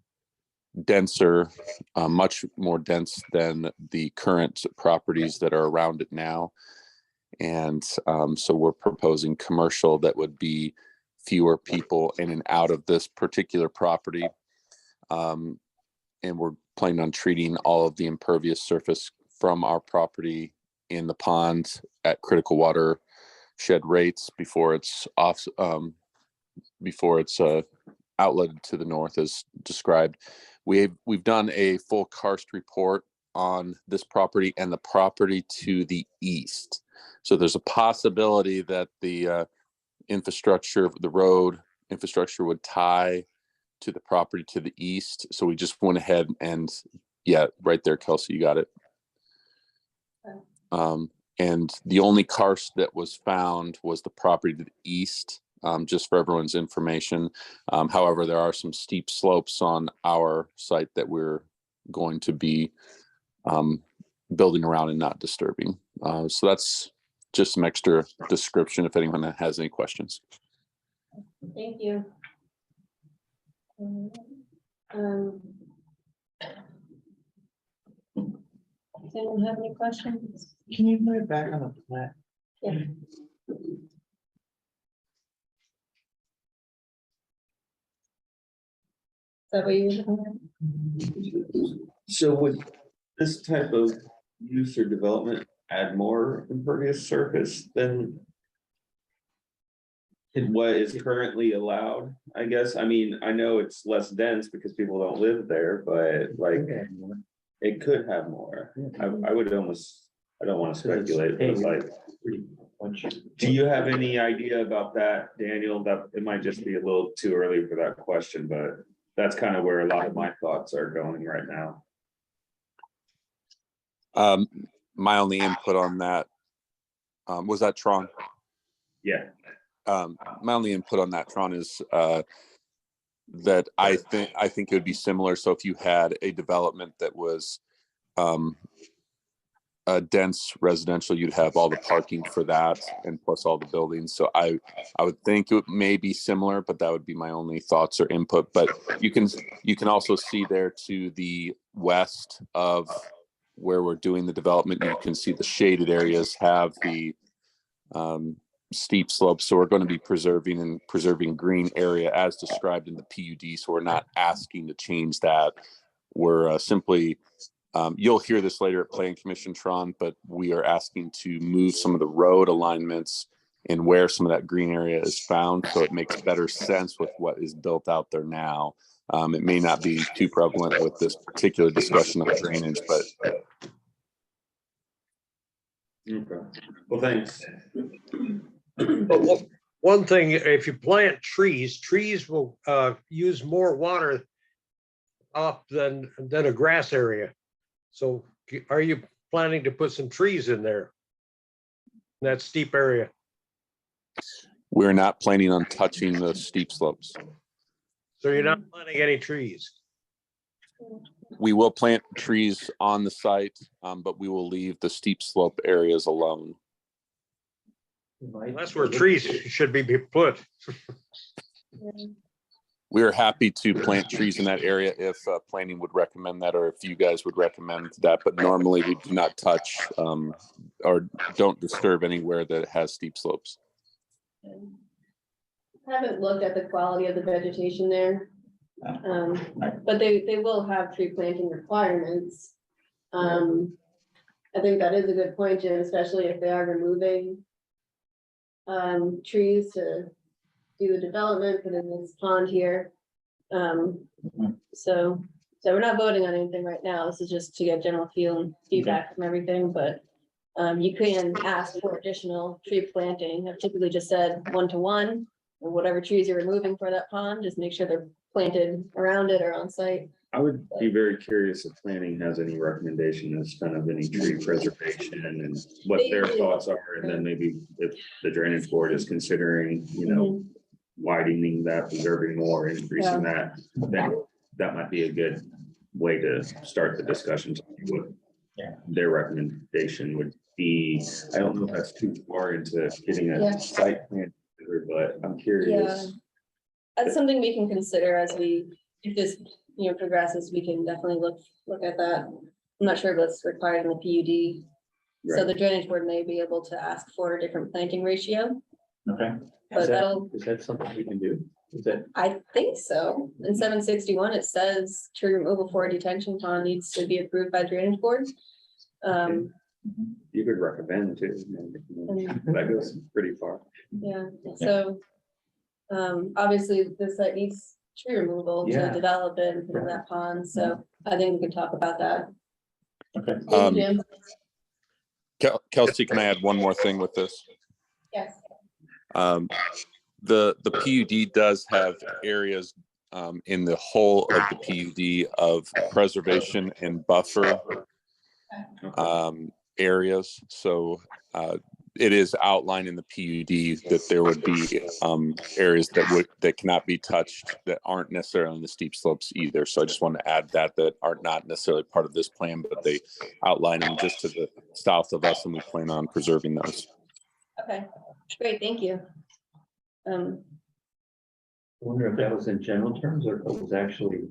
denser, much more dense than the current properties that are around it now. And so we're proposing commercial that would be fewer people in and out of this particular property. And we're planning on treating all of the impervious surface from our property in the pond at critical water shed rates before it's off, before it's outletted to the north as described. We've done a full karst report on this property and the property to the east. So there's a possibility that the infrastructure, the road infrastructure would tie to the property to the east. So we just went ahead and, yeah, right there, Kelsey, you got it. And the only karst that was found was the property to the east, just for everyone's information. However, there are some steep slopes on our site that we're going to be building around and not disturbing. So that's just some extra description if anyone has any questions. Thank you. Does anyone have any questions? Can you put it back on the plan? Yeah. Is that what you? So would this type of use or development add more impervious surface than what is currently allowed? I guess, I mean, I know it's less dense because people don't live there, but like, it could have more. I would almost, I don't want to speculate, but like, do you have any idea about that, Daniel? That it might just be a little too early for that question, but that's kind of where a lot of my thoughts are going right now. My only input on that, was that Tron? Yeah. My only input on that, Tron, is that I think it would be similar. So if you had a development that was a dense residential, you'd have all the parking for that and plus all the buildings. So I would think it may be similar, but that would be my only thoughts or input. But you can also see there to the west of where we're doing the development, you can see the shaded areas have the steep slopes. So we're going to be preserving green area as described in the PUD. So we're not asking to change that. We're simply, you'll hear this later at Plan Commission, Tron, but we are asking to move some of the road alignments and where some of that green area is found. So it makes better sense with what is built out there now. It may not be too prevalent with this particular discussion of drainage, but. Okay. Well, thanks. But one thing, if you plant trees will use more water up than a grass area. So are you planning to put some trees in there? That steep area? We're not planning on touching the steep slopes. So you're not planting any trees? We will plant trees on the site, but we will leave the steep slope areas alone. That's where trees should be put. We are happy to plant trees in that area if planning would recommend that, or if you guys would recommend that, but normally we do not touch or don't disturb anywhere that has steep slopes. I haven't looked at the quality of the vegetation there. But they will have tree planting requirements. I think that is a good point, Jim, especially if they are removing trees to do the development, put in this pond here. So we're not voting on anything right now. This is just to get general feel and feedback from everything, but you can ask for additional tree planting. I've typically just said 1-to-1, or whatever trees you're removing for that pond, just make sure they're planted around it or on site. I would be very curious if planning has any recommendation as kind of any tree preservation and what their thoughts are, and then maybe if the drainage board is considering, you know, widening that, preserving more, increasing that, then that might be a good way to start the discussion. To see what their recommendation would be. I don't know if that's too far into getting a site plan, but I'm curious. That's something we can consider as if this, progresses, we can definitely look at that. I'm not sure if it's required in the PUD. So Right. the drainage board may be able to ask for a different planting ratio, Okay. but Is that'll, that something we can do? Is that, I think so. In 761, it says tree removal for a detention pond needs to be approved by drainage board. You could recommend too. That goes pretty far. Yeah, so, obviously this site needs tree removal to Yeah. develop it and put in that pond, so I think we can talk about that. Okay. Thank you, Jim. Kelsey, can I add one more thing with this? Yes. The PUD does have areas in the whole of the PUD of preservation and buffer areas. So it is outlined in the PUD that there would be areas that cannot be touched, that aren't necessarily on the steep slopes either. So I just want to add that are not necessarily part of this plan, but they outline them just to the south of us, and we plan on preserving those. Okay, great, thank you. I wonder if that was in general terms or if it was actually,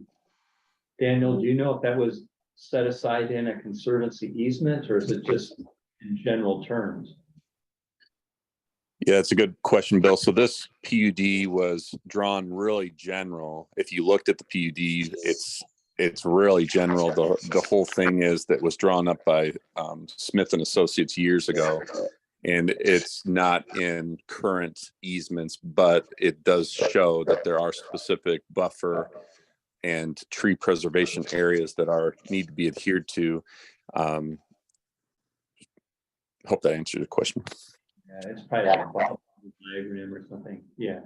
Daniel, do you know if that was set aside in a conservancy easement, or is it just in general terms? Yeah, it's a good question, Bill. So this PUD was drawn really general. If you looked at the PUD, it's really general. The whole thing that was drawn up by Smith and Associates years ago. And it's not in current easements, but it does show that there are specific buffer and tree preservation areas that need to be adhered to. Hope that answered your question. Yeah, it's probably like a diagram or something. Yeah,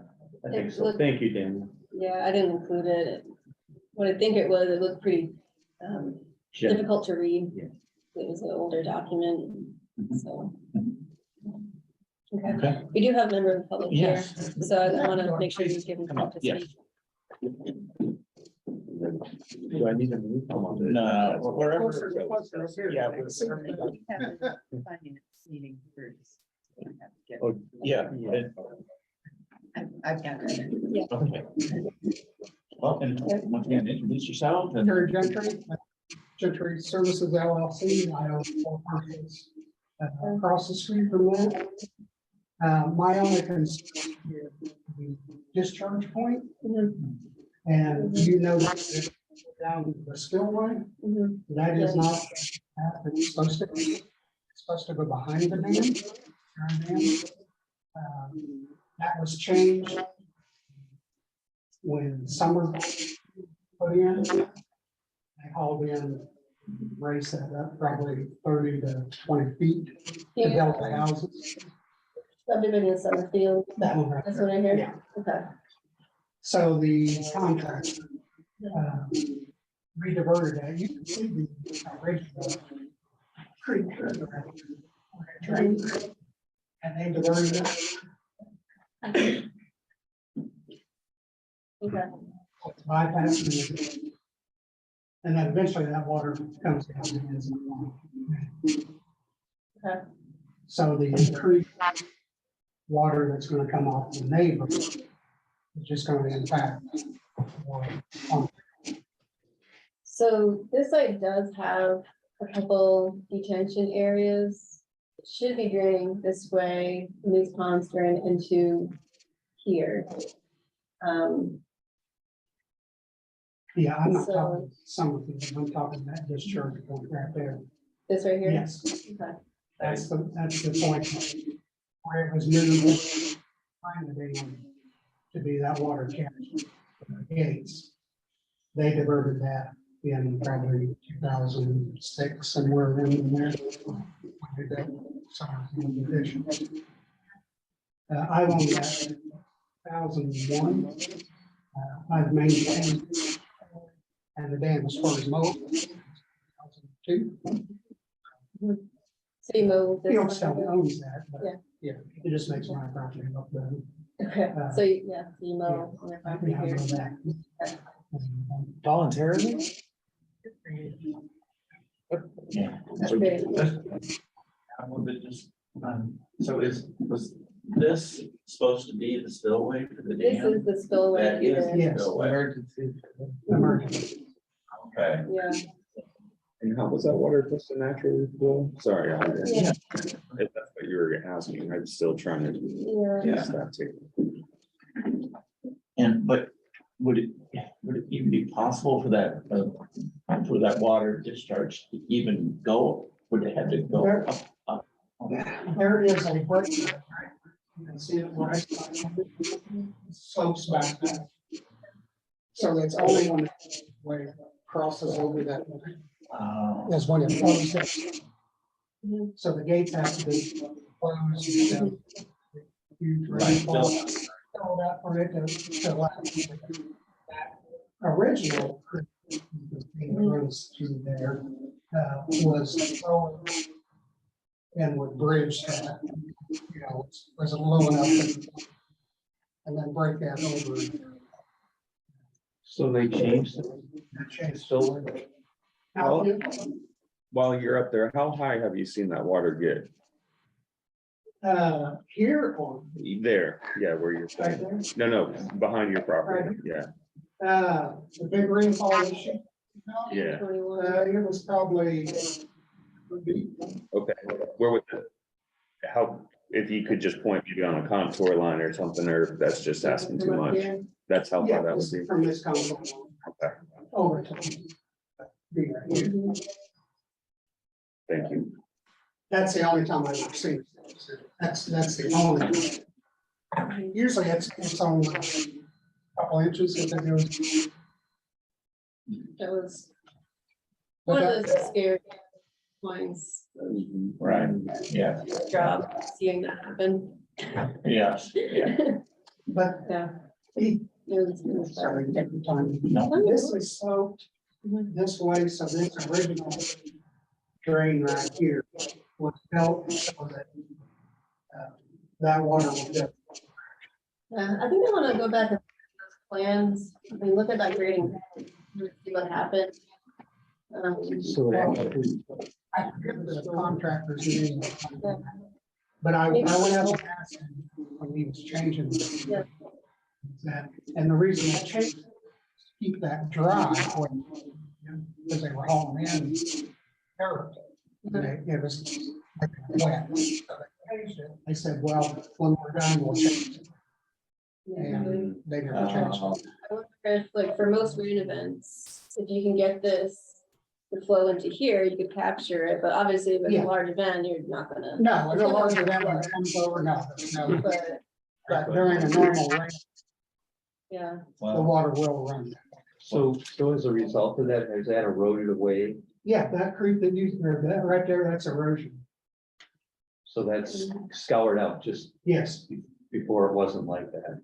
I think so. Thank you, Daniel. Yeah, I didn't include it. What I think it looked pretty difficult to read. Yeah. It was an older document, so. Okay, Okay. we do have a member of the public here, Yes. so I want to make sure you give him time to Yes. speak. Do I need to move? No, wherever. Yeah. Finance meeting first. Oh, yeah. I've got it. Okay. Well, and once again, introduce yourself and. Terry Gentry Services LLC, I own 4 parcels across the street from that. My only concern is the discharge point, and that down the spillway, that is not, it's supposed to be, it's supposed to go behind the dam. That was changed when summer put in. They hauled in, raised that up probably 30 to 20 feet to build the houses. Subdivision Summerfield, That one right that's there. what I hear. Yeah. Okay. So the contractor rediverted that. You can see the original creek. And they diverted it. Okay. Bypassing. And then eventually that water comes down and ends in the line. Okay. So the creek water that's gonna come off the neighbor is just gonna impact. So this site does have a couple detention areas. It should be draining this way, and these ponds drain into here. Yeah, I'm not So- talking some of them, I'm talking that discharge point right there. This right here? Yes, Okay. that's the point. Where it was moved, trying to be that water catch gates. They diverted that in probably 2006, somewhere in there. When they did some division. I've owned that 2001. I've maintained, and the dam as far as mowed. 2002. So you move this. Fieldstone one. owns that, but Yeah. yeah, it just makes my property look better. Okay, so yeah, so you mow on your property Yeah, I here. know that. Voluntarily? Yeah. That's great. A little bit just, so was this supposed to be the spillway for the This dam? is the spillway That is here. the Yes. spillway. Emergency. Okay. Yeah. And how was that water supposed to naturally flow? Sorry, Yeah. if that's what you were asking, I'm still trying to Yeah. guess that too. And, but would it even be possible for that water discharge to even go? Would it have to go up? There is a break. You can see it right. Slopes back. So it's only when the wave crosses over that, is when it flows in. Mhm. So the gates have to be closed. So huge Right, rainfall, all that for it to last. That original creek that runs through there was low and would bridge that, you know, was low enough and then break that over. So they changed it. That changed. Spillway? Now, While you're up there, how high have you seen that water get? here or There, yeah, where you're right saying. there, No, behind your property, yeah, the big rainfall this year, yeah, 21. it was probably. okay. Where would the, how, if you could just point maybe on a contour line or something, or if that's just asking too Come up much, here. that's how Yeah, far that would be. from this contour Okay, over to. Be right here. Mhm. thank you. That's the only time I've ever seen it. That's the only. Usually it's on a couple inches if it goes. That was But one that- of those scary points. Right, yeah, Job seeing that happen. yes, yeah. But Yeah. he, It was sorry, different time. No. This is sloped Mhm. this way, so this original drain right here was built so that that water will go. Yeah, I think I wanna go back to those plans, I mean, look at that grading, see what happened. I forget the contractor's name. But I went out and asked him when he was changing. Yeah. That, and the reason I changed, it was to keep that dry, because they were hauling in dirt. And it was wet. So they changed it. They said, well, when we're done, we'll change it. And they never changed it. I wonder if, like, for most rain events, if you can get this to flow into here, you could capture it, but obviously if it's Yeah. a large event, you're not gonna. No, the larger that one comes over, no, But, but during a normal rain, yeah, the water will run. So as a result of that, has that eroded away? Yeah, that creek that you, or that right there, that's erosion. So that's scoured out just Yes, before it wasn't like that.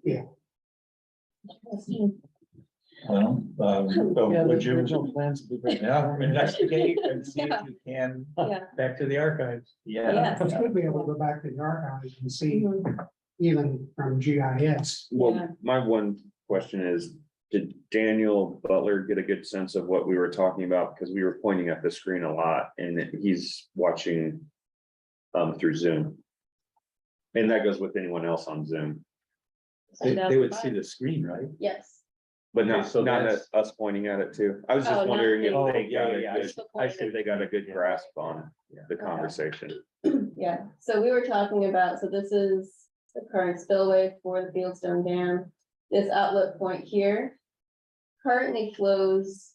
Well, so would you, plans. yeah, investigate and see if you can, yeah, Back to the archives. yeah. yes. I should be able to go back to the archives and see Mhm. even from GIS. Yeah. Well, my one question is, did Daniel Butler get a good sense of what we were talking about? Because we were pointing at the screen a lot and he's watching through Zoom. And that goes with anyone else on Zoom, They would see the screen, right? Yes. but Okay, not, so not that's- us pointing at it too. I was Oh, just not wondering if me. they got a yeah, good, I see. if they got a good grasp on the conversation. Yeah, so we were talking about, so this is the current spillway for the Fieldstone Dam. This outlet point here currently flows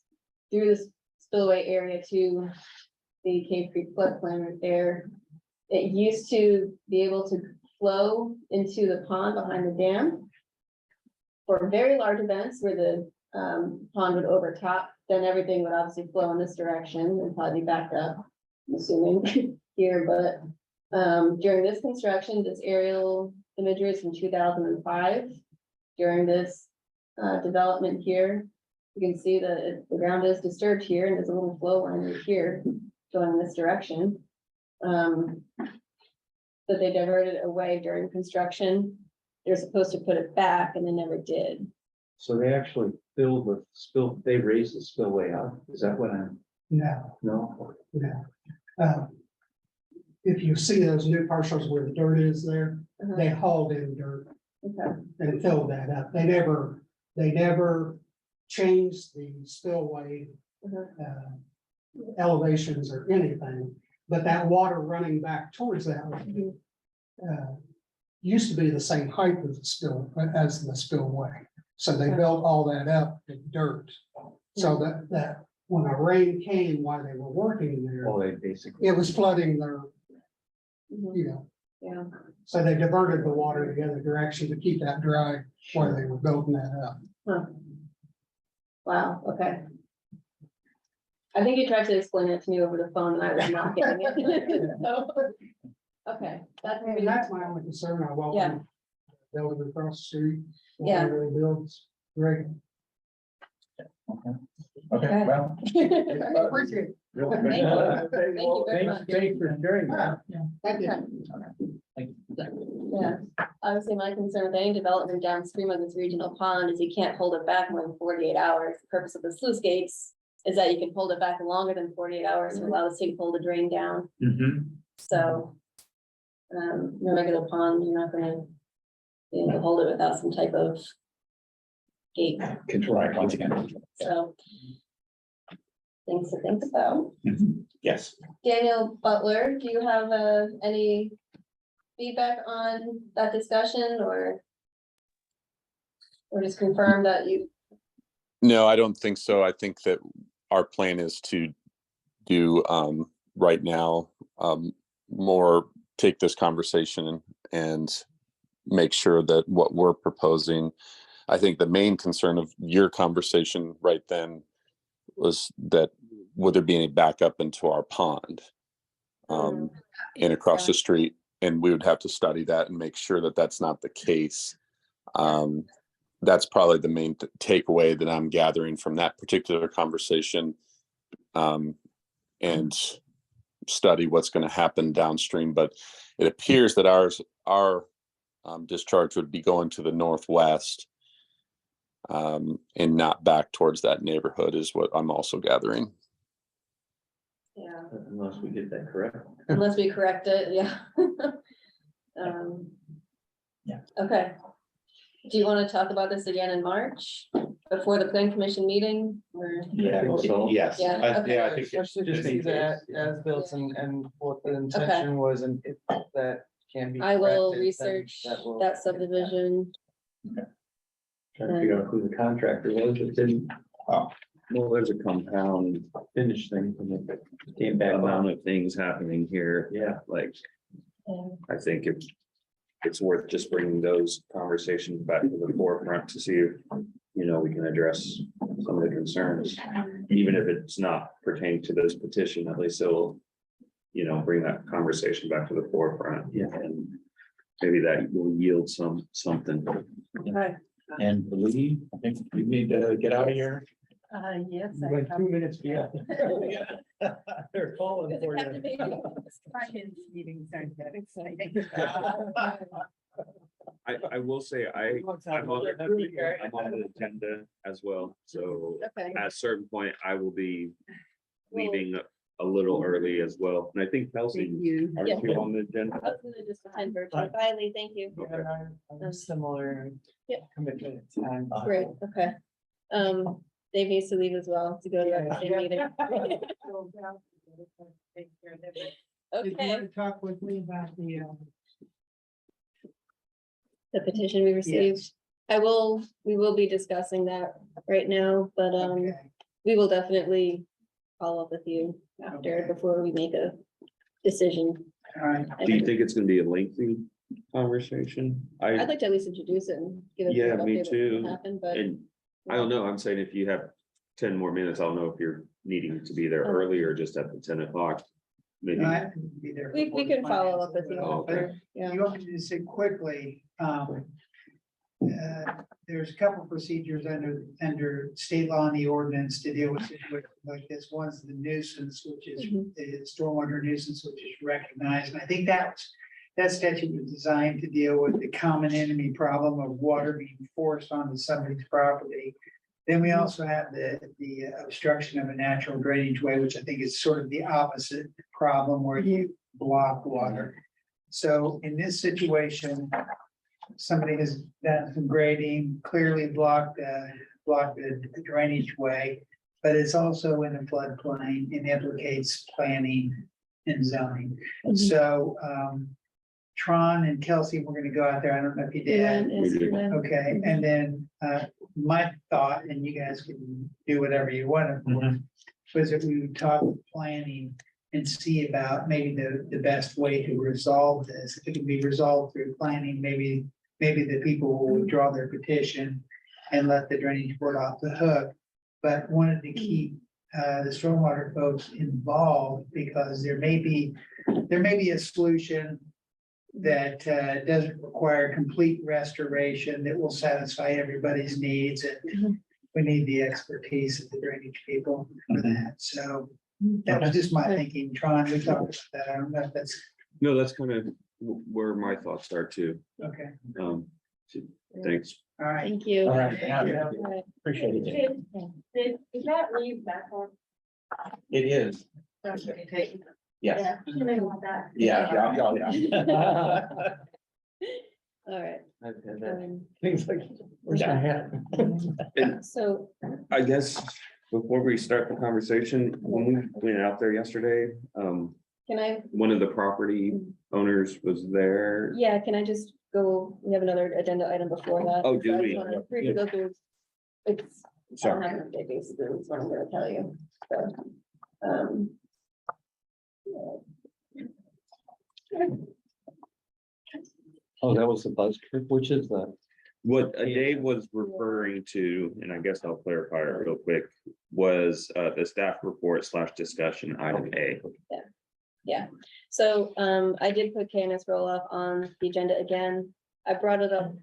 through this spillway area to the Cave Creek floodplain right there. It used to be able to flow into the pond behind the dam for very large events where the pond would overtop, then everything would obviously flow in this direction and probably be backed up, I'm assuming here, but during this construction, this aerial imagery is from 2005. During this development here, you can see that the ground is disturbed here and there's a little flow line right here going in this direction. But they diverted it away during construction. They're supposed to put it back and they never did. So they actually filled the spill, they raised the spillway up. Is that what I'm, No, no? no. If you see those new parcels where the dirt is there, they hauled in dirt Okay. and filled that up. They never changed the spillway elevations or anything, but that water running back towards that used to be the same height as the spillway. So they built all that up in dirt. So that when a rain came while they were working there, Oh, they basically. it was flooding their, you know, Yeah. so they diverted the water the other direction to keep that dry while they were building that up. Huh. Wow, okay. I think you tried to explain it to me over the phone and I was not getting it. So, okay, that's And that's my only concern. I Yeah. welcome building across the street. Yeah. Whatever they build, it's great. Okay, well. Appreciate it. Thank you. Thank you very much. Thanks for sharing that. Thank you. Yeah, obviously my concern with any development downstream of this regional pond is you can't hold it back more than 48 hours. The purpose of the sluice gates is that you can hold it back longer than 48 hours to allow the state to pull the drain down. So. No regular pond, you're not gonna be able to hold it without some type of gate, Control, once again. so. Things to think about. Yes. Daniel Butler, do you have any feedback on that discussion or just confirm that you, No, I don't think so. I think that our plan is to do right now more take this conversation and make sure that what we're proposing. I think the main concern of your conversation right then was that would there be any backup into our pond and across the street, and we would have to study that and make sure that that's not the case. That's probably the main takeaway that I'm gathering from that particular conversation, and study what's going to happen downstream. But it appears that our discharge would be going to the northwest and not back towards that neighborhood is what I'm also gathering. yeah, Unless we get that correct. unless we correct it, yeah. Yeah. Okay. Do you want to talk about this again in March before the plan commission meeting or? Yeah, So- yes. Yeah, okay. Yeah, I think. Especially to just see in that case. as built and what the intention was and if that can be. I will corrected, then research will- that subdivision. Trying to figure out who the contractor was, it didn't. Oh. Well, there's a compound Finish things and then came back amount on. of things happening here. Yeah. Like, And I think it's worth just bringing those conversations back to the forefront to see if, we can address some of the concerns. Even if it's not pertaining to this petition, at least it'll, bring that conversation back to the forefront. Yeah. And maybe that will yield something. Okay. And Lee, I think we need to get out of here. Yes. Like 2 minutes, yeah. They're calling for you. Finance meetings aren't that exciting. I will say, I'm on the agenda as well, so Okay. at a certain point, I will be leaving a little early as well. And I think Kelsey, you. are Yeah. you on the agenda? I was gonna just attend virtually. Bye, Lee, thank you. Yeah, and I'm similar Yeah. commitment at time. Great, okay. Dave needs to leave as well to go to that same meeting. Did you Okay, want to talk with me about the, the petition we received. We will be discussing that right now, but okay, we will definitely follow up with you after, before we make a decision. All right. Do you think it's gonna be a lengthy conversation? I'd like to at least introduce it and give a Yeah, brief me update what too. happened, but. And I don't know, I'm saying if you have 10 more minutes, I don't know if you're needing to be there Oh. early or just at the 10 o'clock. Maybe, I have to be there We before can the follow finance, up with you Oh, okay. after, yeah. You want me to say quickly, there's a couple procedures under state law and the ordinance to deal with situations like this. One's the nuisance, which is Mhm. the stormwater nuisance, which is recognized. And I think that statute was designed to deal with the common enemy problem of water being forced onto somebody's property. Then we also have the obstruction of a natural drainage way, which I think is sort of the opposite problem where you block water. So in this situation, somebody has done some grading, clearly blocked the drainage way, but it's also in the floodplain and implicates planning and zoning. So, Tron and Kelsey, we're gonna go out there. I don't know if you We went did. yesterday. Okay, and then, my thought, and you guys can do whatever you want, of course, was that we would talk planning and see about maybe the best way to resolve this. If it can be resolved through planning, maybe the people will withdraw their petition and let the drainage board off the hook. But wanted to keep the stormwater folks involved because there may be a solution that doesn't require complete restoration that will satisfy everybody's needs. And we need the expertise of the drainage people for that. So that was just my thinking. Tron, we talked about that. I don't know if that's no, that's kind of where my thoughts start too. okay. Thanks. All right. Thank you. All right, Thank you. All right. Appreciate it. Is that leave back on? It is. Okay. Yes. Yeah. Yeah. All right. Things like. Where's my hat? So, I guess before we start the conversation, when we went out there yesterday, can I, one of the property owners was there. yeah, can I just go, we have another agenda item before that. Oh, do So I we? just wanna briefly go through. It's, I don't Sorry. have an update, basically, is what I'm gonna tell you, so. Oh, that was the buzz trip, which is the. What Dave was referring to, and I guess I'll clarify it real quick, was the staff report / discussion item A. Yeah, so I did put KNS roll-off on the agenda again. I brought it up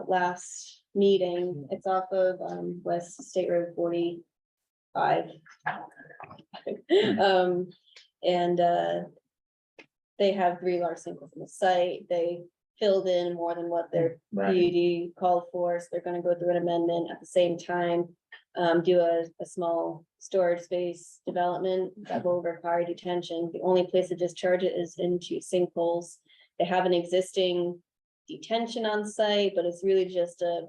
last meeting. It's off of West State Road 45. And they have 3 large sinkholes in the site. They filled in more than what their PUD called for, so they're gonna go through an amendment at the same time. Do a small storage space development that will require detention. The only place to discharge it is into sinkholes. They have an existing detention on site, but it's really just a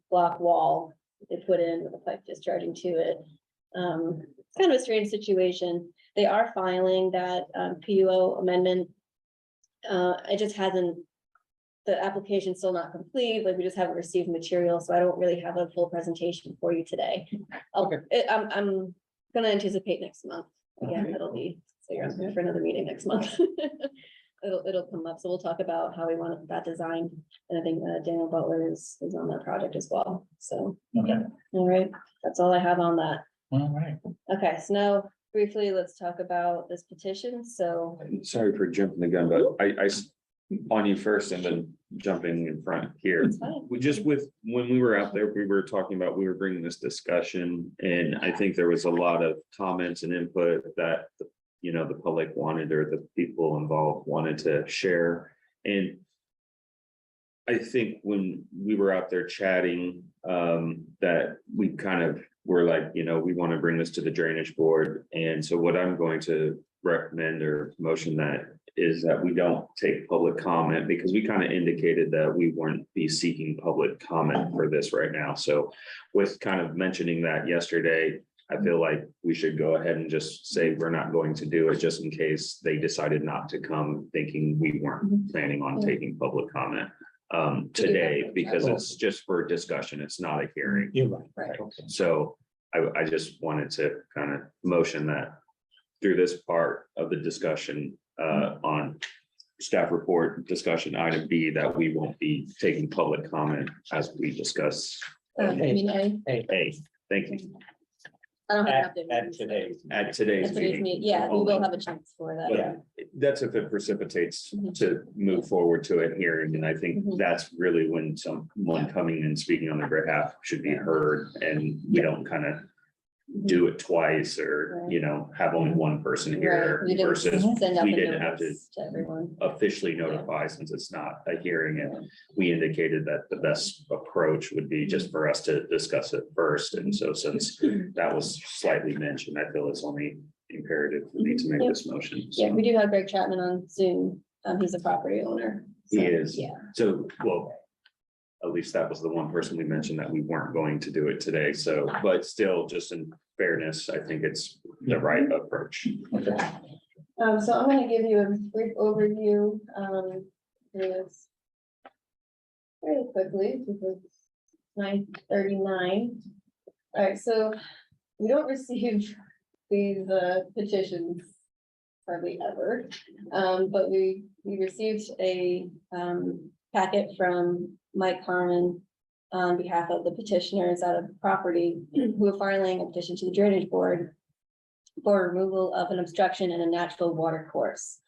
block wall they put in with a pipe discharging to it. It's kind of a strange situation. They are filing that PUO amendment. It just hasn't, the application's still not complete, like we just haven't received material, so I don't really have a full presentation for you today. I'm gonna anticipate next month. Again, it'll be, so you're on for another meeting next month. It'll come up, so we'll talk about how we want that designed, and I think Daniel Butler is on that project as well, so. Okay. All right, that's all I have on that. All right. Okay, so now briefly, let's talk about this petition, so. Sorry for jumping the gun, but on you first and then jumping in front here. It's fine. We just when we were out there, we were talking about, we were bringing this discussion, and I think there was a lot of comments and input that, the public wanted, or the people involved wanted to share. And I think when we were out there chatting, that we kind of were like, we want to bring this to the drainage board. And so what I'm going to recommend or motion that is that we don't take public comment, because we kind of indicated that we wouldn't be seeking public comment for this right now. So with kind of mentioning that yesterday, I feel like we should go ahead and just say we're not going to do it, just in case they decided not to come, thinking we weren't planning on taking public comment today, because it's just for discussion. It's not a hearing. You're right. Right. So I just wanted to kind of motion that through this part of the discussion on staff report discussion item B, that we won't be taking public comment as we discuss I mean, A. Thank you. I don't have. At to- at today's. At today's At today's meeting. meeting, yeah, we will have a chance for that. But that's if it precipitates Mhm. to move forward to a hearing, and I think Mhm. that's really when someone coming and speaking on their behalf should be heard, and we don't kind of do it twice, or, you know, have only one person Right, here we didn't versus send out we the didn't have to notice to everyone. officially notify, since it's not a hearing, and we indicated that the best approach would be just for us to discuss it first, and so since that was slightly mentioned, I feel it's only imperative for me to make Yep. this motion. Yeah, So we do have Greg Chapman on Zoom. He's a property owner. he So, is, Yeah, so, well, at least that was the one person we mentioned that we weren't going to do it today, so, but still, just in fairness, I think it's the right approach. so I'm gonna give you a brief overview, this very quickly, because it's 9:39. All right, so we don't receive these petitions hardly ever. But we received a packet from Mike Carmen on behalf of the petitioners out of the property who are filing a petition to the Drainage Board for removal of an obstruction in a natural water course.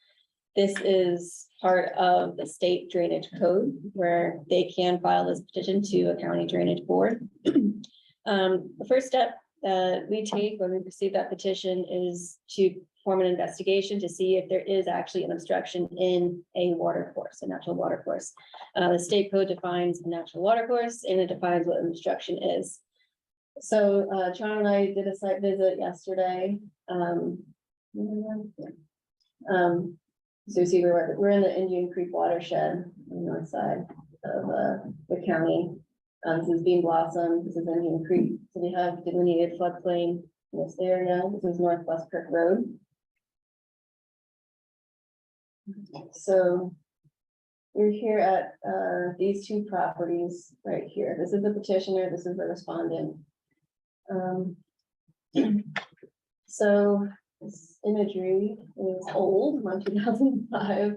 This is part of the state drainage code where they can file this petition to a county drainage board. The first step that we take when we receive that petition is to form an investigation to see if there is actually an obstruction in a water course, a natural water course. The state code defines a natural water course, and it defines what an obstruction is. So John and I did a site visit yesterday. So you see, we're in the Indian Creek watershed on the north side of the county. This is Bean Blossom, this is Indian Creek, so we have delineated floodplain in this area. This is Northwest Kirk Road. So we're here at these two properties right here. This is the petitioner, this is the respondent. So this imagery is old, from 2005,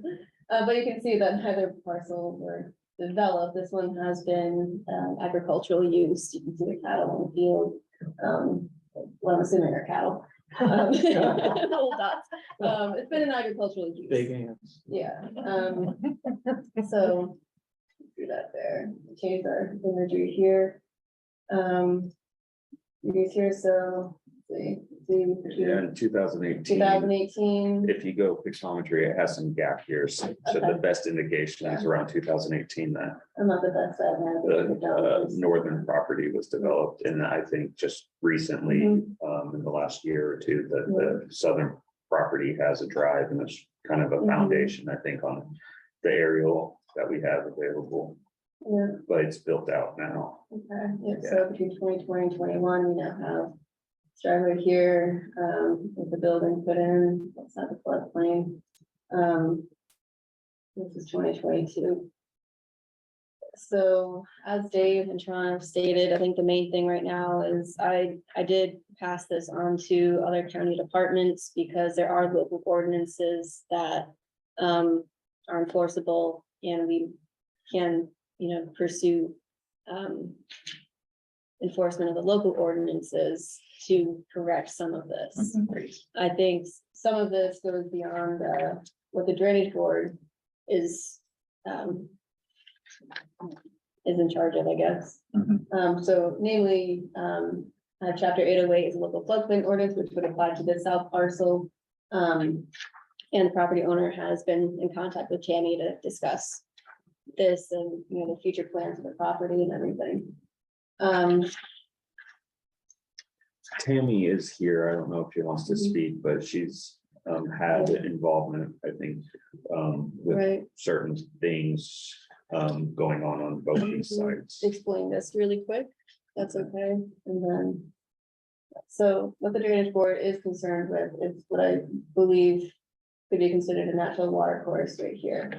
but you can see that neither parcel were developed. This one has been agricultural use. You can see the cattle on the field. Well, I'm assuming they're cattle. Old dots. It's been an agricultural use. Big ants. Yeah, so do that there, change our imagery here. You guys here, so, Yeah, in 2018. 2018, If you go pixometry, it has some gap years, so the Okay. best indication is around 2018 that I'm not the best at the that. northern property was developed, and I think just recently, Mhm. in the last year or two, that the southern property has a drive, and it's kind of a Mhm. foundation, I think, on the aerial that we have available, Yeah, but it's built out now. okay, yeah, so between 2020 and 21, we now have this driveway here, with the building put in, that's not the floodplain. This is 2022. So as Dave and Tron have stated, I think the main thing right now is I did pass this on to other county departments because there are local ordinances that are enforceable, and we can, pursue enforcement of the local ordinances to correct some of this. I think some of this goes beyond what the drainage board is in charge of, I guess. So namely, chapter 808 is a local floodplain ordinance, which would apply to the south parcel. And the property owner has been in contact with Tammy to discuss this and, the future plans of the property and everything. Tammy is here. I don't know if she wants to Mhm. speak, but she's had involvement, I think, with Right, certain things going on both these sides. explain this really quick, that's okay, and then. So what the drainage board is concerned with is what I believe could be considered a natural water course right here.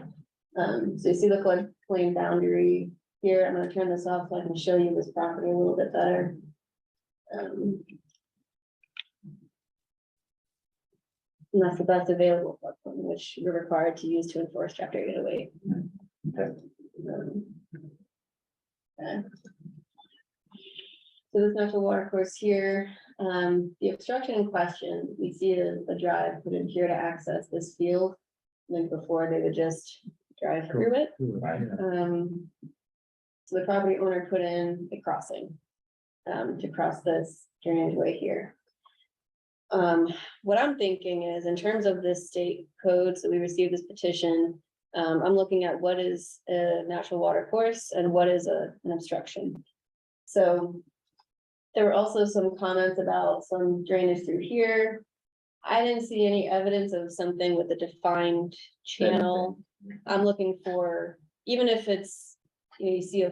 So you see the floodplain boundary here, I'm gonna turn this off so I can show you this property a little bit better. Um, And that's the best available floodplain, which we're required to use to enforce chapter 808. Okay. Okay. So this natural water course here, the obstruction in question, we see a drive put in here to access this field. Like before, they would just drive through it. Right. So the property owner put in a crossing to cross this drainage way here. What I'm thinking is in terms of this state code, so we received this petition. I'm looking at what is a natural water course and what is an obstruction. So there were also some comments about some drainage through here. I didn't see any evidence of something with a defined channel. I'm looking for, even if it's, you see a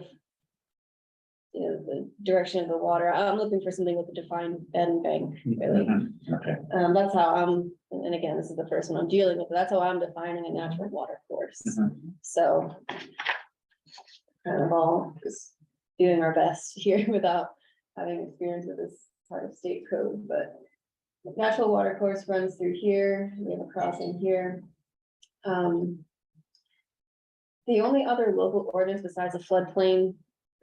the direction of the water, I'm looking for something with a defined bed and bank, really. Okay. That's how I'm, and again, this is the first one I'm dealing with, but that's how I'm defining a natural water course. So. Kind of all just doing our best here without having experience with this part of state code, but. Natural water course runs through here, we have a crossing here. The only other local ordinance besides the floodplain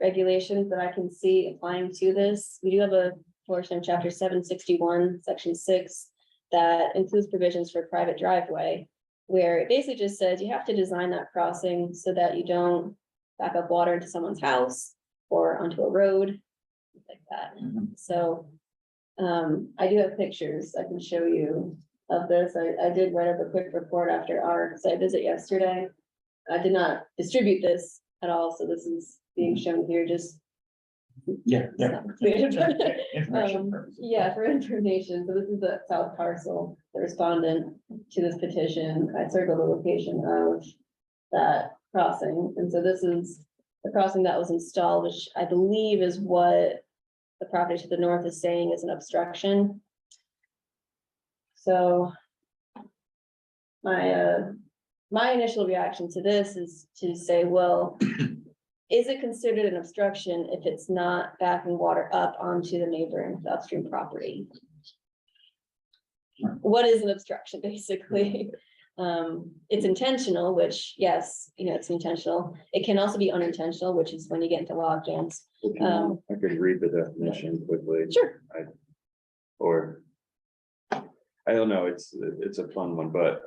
regulations that I can see applying to this, we do have a portion of chapter 761, section 6, that includes provisions for private driveway, where it basically just says you have to design that crossing so that you don't back up water into someone's house or onto a road, like that. So I do have pictures I can show you of this. I did write up a quick report after our site visit yesterday. I did not distribute this at all, so this is being shown here just. Yeah. Yeah, for information. So this is the south parcel, the respondent to this petition. I circled the location of that crossing. And so this is the crossing that was installed, which I believe is what the property to the north is saying is an obstruction. So my initial reaction to this is to say, well, is it considered an obstruction if it's not backing water up onto the neighboring upstream property? What is an obstruction, basically? It's intentional, which, yes, it's intentional. It can also be unintentional, which is when you get into log jams. I could read the definition quickly. Sure. I don't know, it's a fun one, but,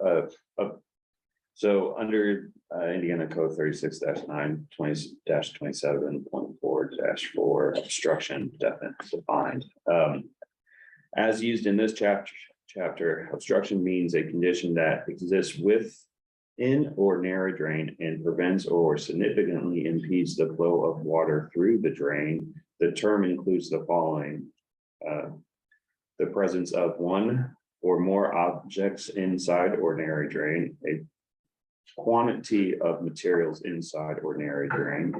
so under, Indiana Code 36-9, 20-27.4-4, obstruction defined. As used in this chapter, obstruction means a condition that exists within or near a drain and prevents or significantly impedes the flow of water through the drain. The term includes the following: the presence of one or more objects inside ordinary drain, a quantity of materials inside ordinary drain,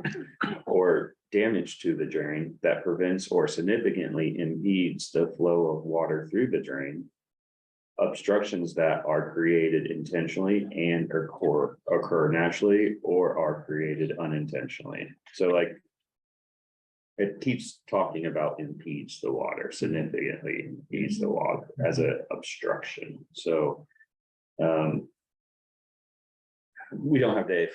or damage to the drain that prevents or significantly impedes the flow of water through the drain. Obstructions that are created intentionally and occur naturally or are created unintentionally. So like, it keeps talking about impedes the water, significantly impedes the water as an obstruction. So we don't have Dave.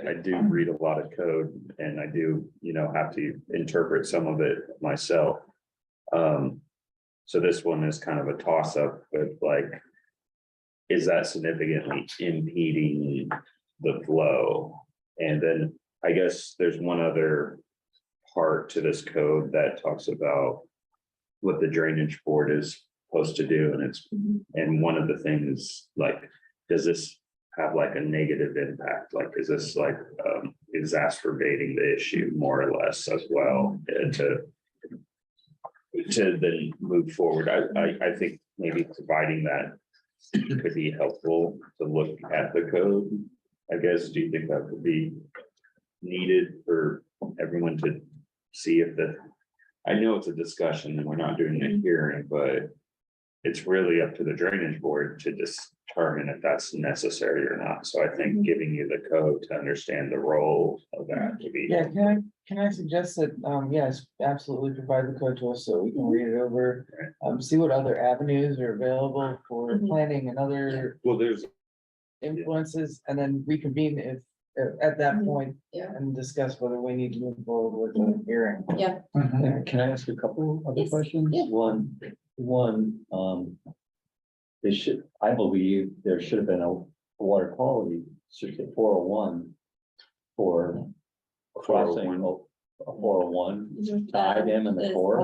I do read a lot of code and I do, have to interpret some of it myself. So this one is kind of a toss up, but like, is that significantly impeding the flow? And then I guess there's one other part to this code that talks about what the drainage board is supposed to do. And one of the things, like, does this have like a negative impact? Like, is this like exacerbating the issue more or less as well, to then move forward? I think maybe providing that could be helpful to look at the code. I guess, do you think that would be needed for everyone to see if I know it's a discussion and we're not doing a hearing, but it's really up to the drainage board to just determine if that's necessary or not. So I think giving you the code to understand the role of that would be. Yeah, can I suggest that, yes, absolutely provide the code to us so we can read it over. See what other avenues are available for planning and other Well, there's, influences, and then reconvene if, at that point. Yeah. And discuss whether we need to move forward with the hearing. Yeah. Can I ask a couple other Yes, questions? yeah. One, they should, I believe there should have been a water quality certificate 401 for crossing a 401 to IDEM and the core.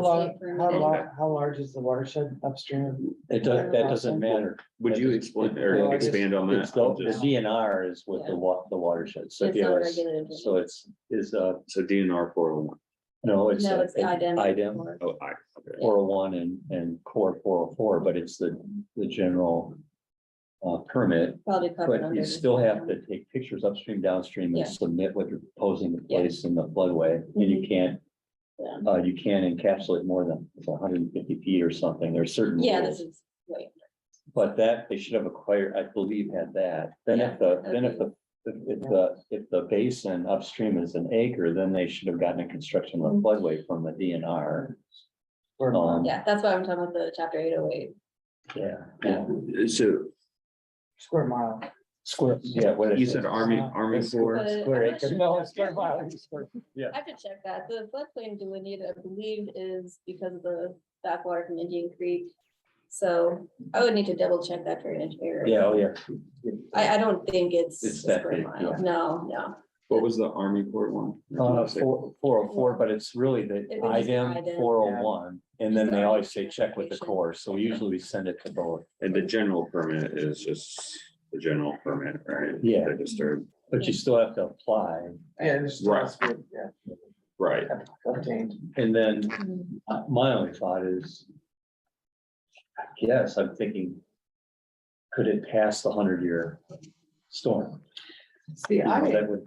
How large is the watershed upstream? That doesn't matter. would you explain or expand on that? It's the DNR is with the watershed. So It's give not us, regulated. so it's, So DNR 401. no, it's. No, it's the IDEM. IDEM. Oh, okay. 401 and core 404, but it's the general permit. Probably covered But under you this. still have to take pictures upstream, downstream Yeah. and submit what you're proposing to Yeah. place in the floodway. And you can't, Yeah. you can't encapsulate more than 150 feet or something. There's certain. Yeah, rules. this is, right. But that, they should have acquired, I believe, had that. Then Yeah, if the basin upstream is an acre, then they should have gotten a construction of floodway from the DNR. Yeah, that's why I'm talking about the chapter 808. Yeah. So Square mile. Square, yeah, what you is said it? Army Corps. But Square I'm not acre. sure. No, it's square mile. Yeah. I have to check that. The floodplain delineated, I believe, is because of the backwater from Indian Creek. So I would need to double check that drainage area. Yeah, oh, yeah. I don't think it's. It's a that square big, mile. yeah. No. What was the Army Corps one? 404, but it's really the It was just IDEM IDEM. 401, and then they always say check with the Application. core, so we usually send it to both. And the general permit is just the general permit, right? Yeah. The disturb, But you still have to apply, Yeah, there's. Right. Yeah, right. obtained. and then my only thought is. I guess I'm thinking. Could it pass the 100-year storm? See, That would,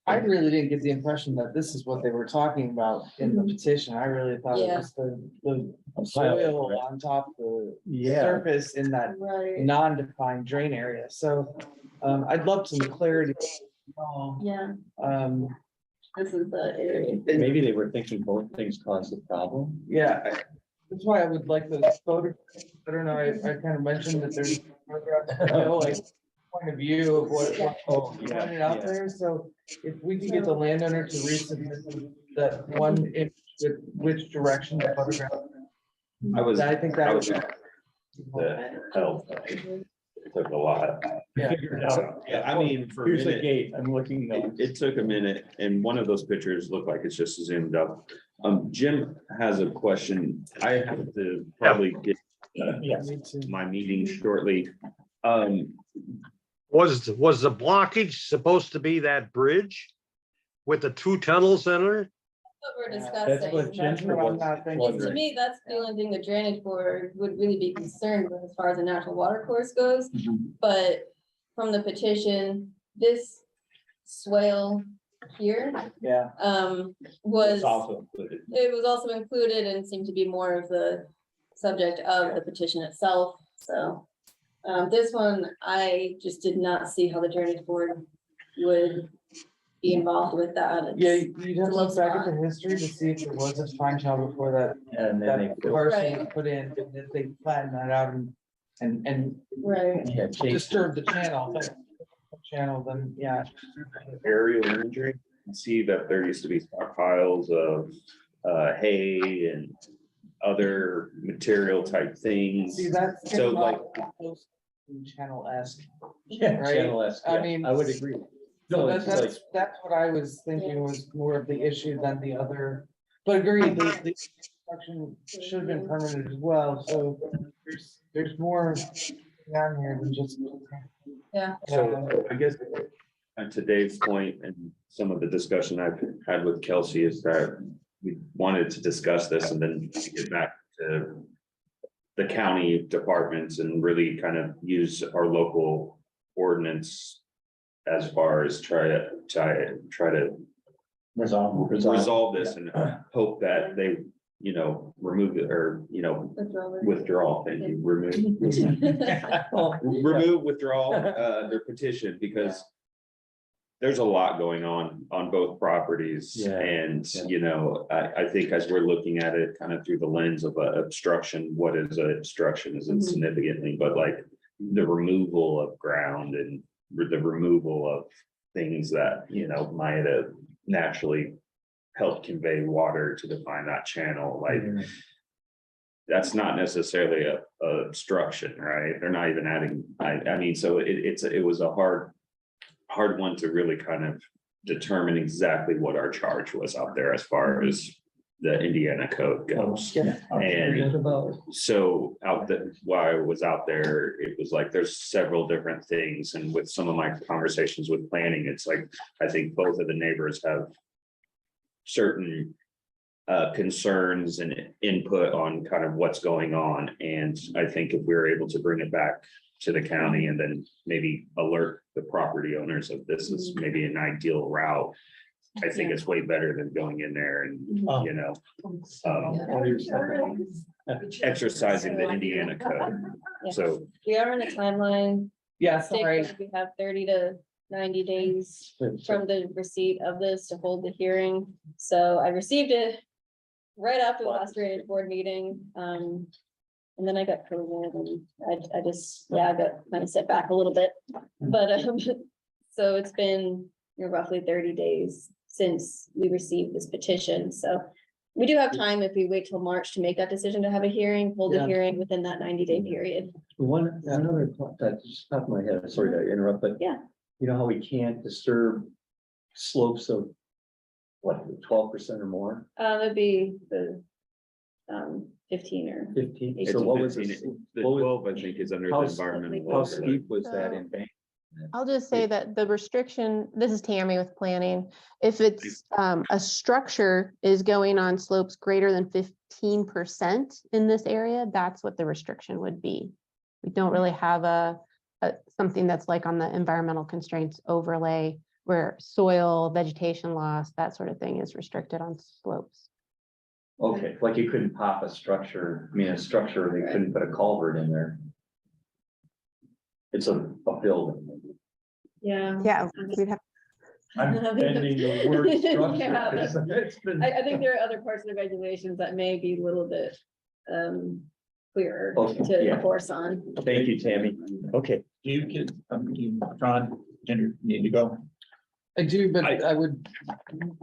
I really didn't get the impression that this is what they were talking about in the petition. I really thought it Yeah. was the soil on top of the yeah, surface in that Right. non-defined drain area. So I'd love some clarity. Yeah, Um, this is the area. maybe they were thinking both things caused the problem. yeah, that's why I would like the photo. I don't know, I kind of mentioned that there's like point of view of what pointed out there. So if we could get the landowner to resubmit that one, if, which direction the photograph. I think that was. The health. It took a lot. Yeah. Figure it out. Yeah, I mean, for a Here's the minute, gate, I'm looking. it took a minute and one of those pictures looked like it's just zoomed up. Jim has a question. I have to probably get Yes. my meeting shortly. Was the blockage supposed to be that bridge with the two tunnels in it? What we're That's what discussing. Jennifer what I'm was not thinking. And to wondering. me, that's the only thing the drainage board would really be concerned with as far as the natural water course goes. But from the petition, this swale here, Yeah, was, It's also included. it was also included and seemed to be more of the subject of the petition itself, so. This one, I just did not see how the drainage board would be involved with that. It's- yeah, you'd have to low look back at spot. the history to see if there was a fine channel before that. And then That they. parcel was Right. put in, and if they flattened that out and Right, Yeah, Chase, disturb the channel, then yeah. Aerial imagery, see that there used to be stockpiles of hay and other material type things. See, that's. So, like- Channel-esque. yeah, Right? Channel S, I yeah, mean- I would agree. So No, it's like, that's what I was thinking was more of the issue than the other, but agreed, the construction should have been permanent as well, so there's more down here than just. yeah. So I guess to Dave's point and some of the discussion I've had with Kelsey is that we wanted to discuss this and then get back to the county departments and really kind of use our local ordinance as far as try to resolve. resolve this and hope that they remove it or, Withdraw. withdraw, thank you, remove. Remove, withdraw, their petition because there's a lot going on both properties. Yeah, And, yeah. I think as we're looking at it kind of through the lens of obstruction, what is an obstruction is Mhm. insignificantly, but like the removal of ground and the removal of things that, might have naturally helped convey water to define that channel, like that's not necessarily a obstruction, right? They're not even adding, I mean, so it was a hard one to really kind of determine exactly what our charge was out there as far as the Indiana code goes. And so while I was out there, it was like, there's several different things. And with some of my conversations with planning, it's like, I think both of the neighbors have certain concerns and input on kind of what's going on. And I think if we were able to bring it back to the county and then maybe alert the property owners of this is maybe an ideal route, I think it's way better than going in there and, exercising the Indiana code. Yeah. So, We are on a timeline. Yeah, sorry. We have 30 to 90 days from the receipt of this to hold the hearing. So I received it right after the last drainage board meeting. And then I got COVID and I just, I got kind of set back a little bit. But, so it's been roughly 30 days since we received this petition. So we do have time if we wait till March to make that decision to have a hearing, hold a Yeah. hearing within that 90-day period. Another thought that just popped in my head, sorry to interrupt, but. Yeah. You know how we can't disturb slopes of, what, 12% or more, That'd be the 15 or 15? it's So a what was 15, the what was- 12, I think, is under the how- environmental. How law. steep was that in bank? I'll just say that the restriction, this is Tammy with planning, if it's a structure is going on slopes greater than 15% in this area, that's what the restriction would be. We don't really have something that's like on the environmental constraints overlay where soil, vegetation loss, that sort of thing is restricted on slopes. Okay, like you couldn't pop a structure, they couldn't put a culvert in there. It's a building. Yeah. Yeah, we'd have, I'm bending the word structure. Yeah. 'cause it's been- I think there are other parts of the regulations that may be a little bit clearer Okay, to yeah. enforce on. Thank you, Tammy. Okay. Ron, Ginger, need to go? I do, but I would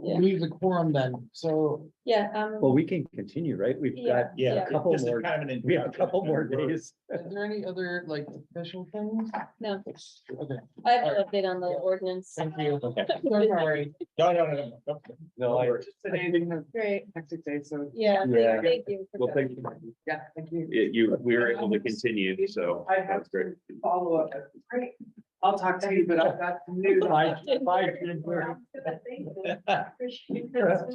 Yeah. leave the quorum then, so. Yeah, Well, we can continue, right? We've got Yeah. a couple Just more, kind of an we have a couple more days. Is there any other like official things? no, Okay, I have no update on the ordinance. thank you. Okay. Sorry. No. No, Great, Hectic day, so. yeah, Yeah. thank you. for Well, coming. thank you. Yeah, thank you. We were able to continue, so I have that's great. to follow up. Great. I'll talk to you, but I've got some news. Bye. So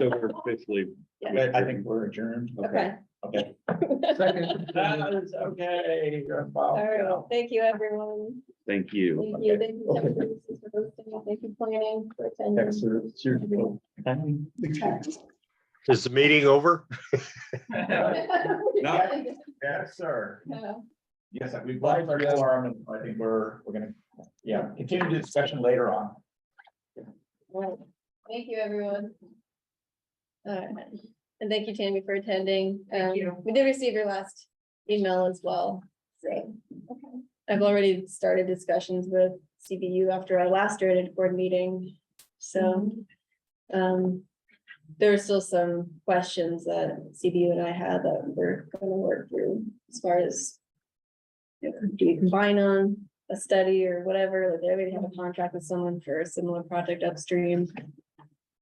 we're officially. I think we're adjourned. Okay. Okay. Second. That is okay. All right, well, thank you, everyone. Thank you. Thank you, thank you, Temple Services for hosting, thank you, planning for attending. Is the meeting over? Yes, sir. Yeah. Yes, we've left our forum and I think we're gonna, continue the discussion later on. Well, thank you, everyone. All right, and thank you, Tammy, for attending. Thank you. We did receive your last email as well, so. I've already started discussions with CBU after our last drainage board meeting, so. There are still some questions that CBU and I had that we're gonna work through as far as. Do we combine on a study or whatever, like they already have a contract with someone for a similar project upstream.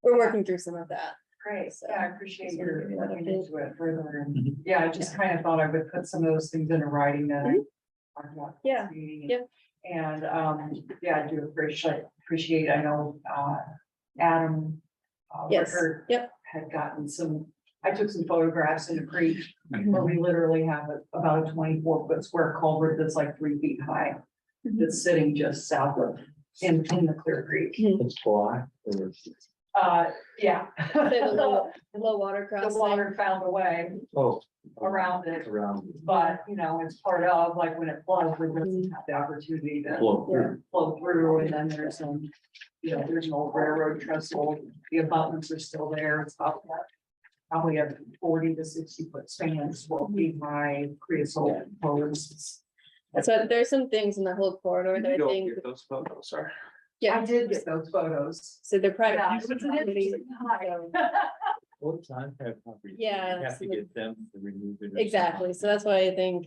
We're working through some of that. Great, So, yeah, I appreciate just your wanted to give you looking that update. into it further, and, yeah, I just kind of thought I would put some of those things into writing that I talked about. this Yeah, meeting. yep. And, I do appreciate, I know, Adam. Yes, Rickard yep. had gotten I took some photographs in a creek where we literally have about a 24-foot square culvert that's like 3 feet high. That's sitting just south of, in the Clear Creek. It's black. Yeah. The low water The crossing. water found a way Oh. around it, Around. but, you know, it's part of, like, when it floods, we just have the opportunity to Flow through. flow through, and then there's some, you know, there's an old railroad trestle, the abutments are still there, it's about that. Probably a 40 to 60 foot spans will be my creosote posts. So there's some things in the whole corridor that I Go think, get those photos, sorry. yeah, I did get those photos. so they're private. Yeah, property, it's an interesting hike. so- What time have? Yeah, You have to so- get them to remove it. or Exactly, so that's why I think,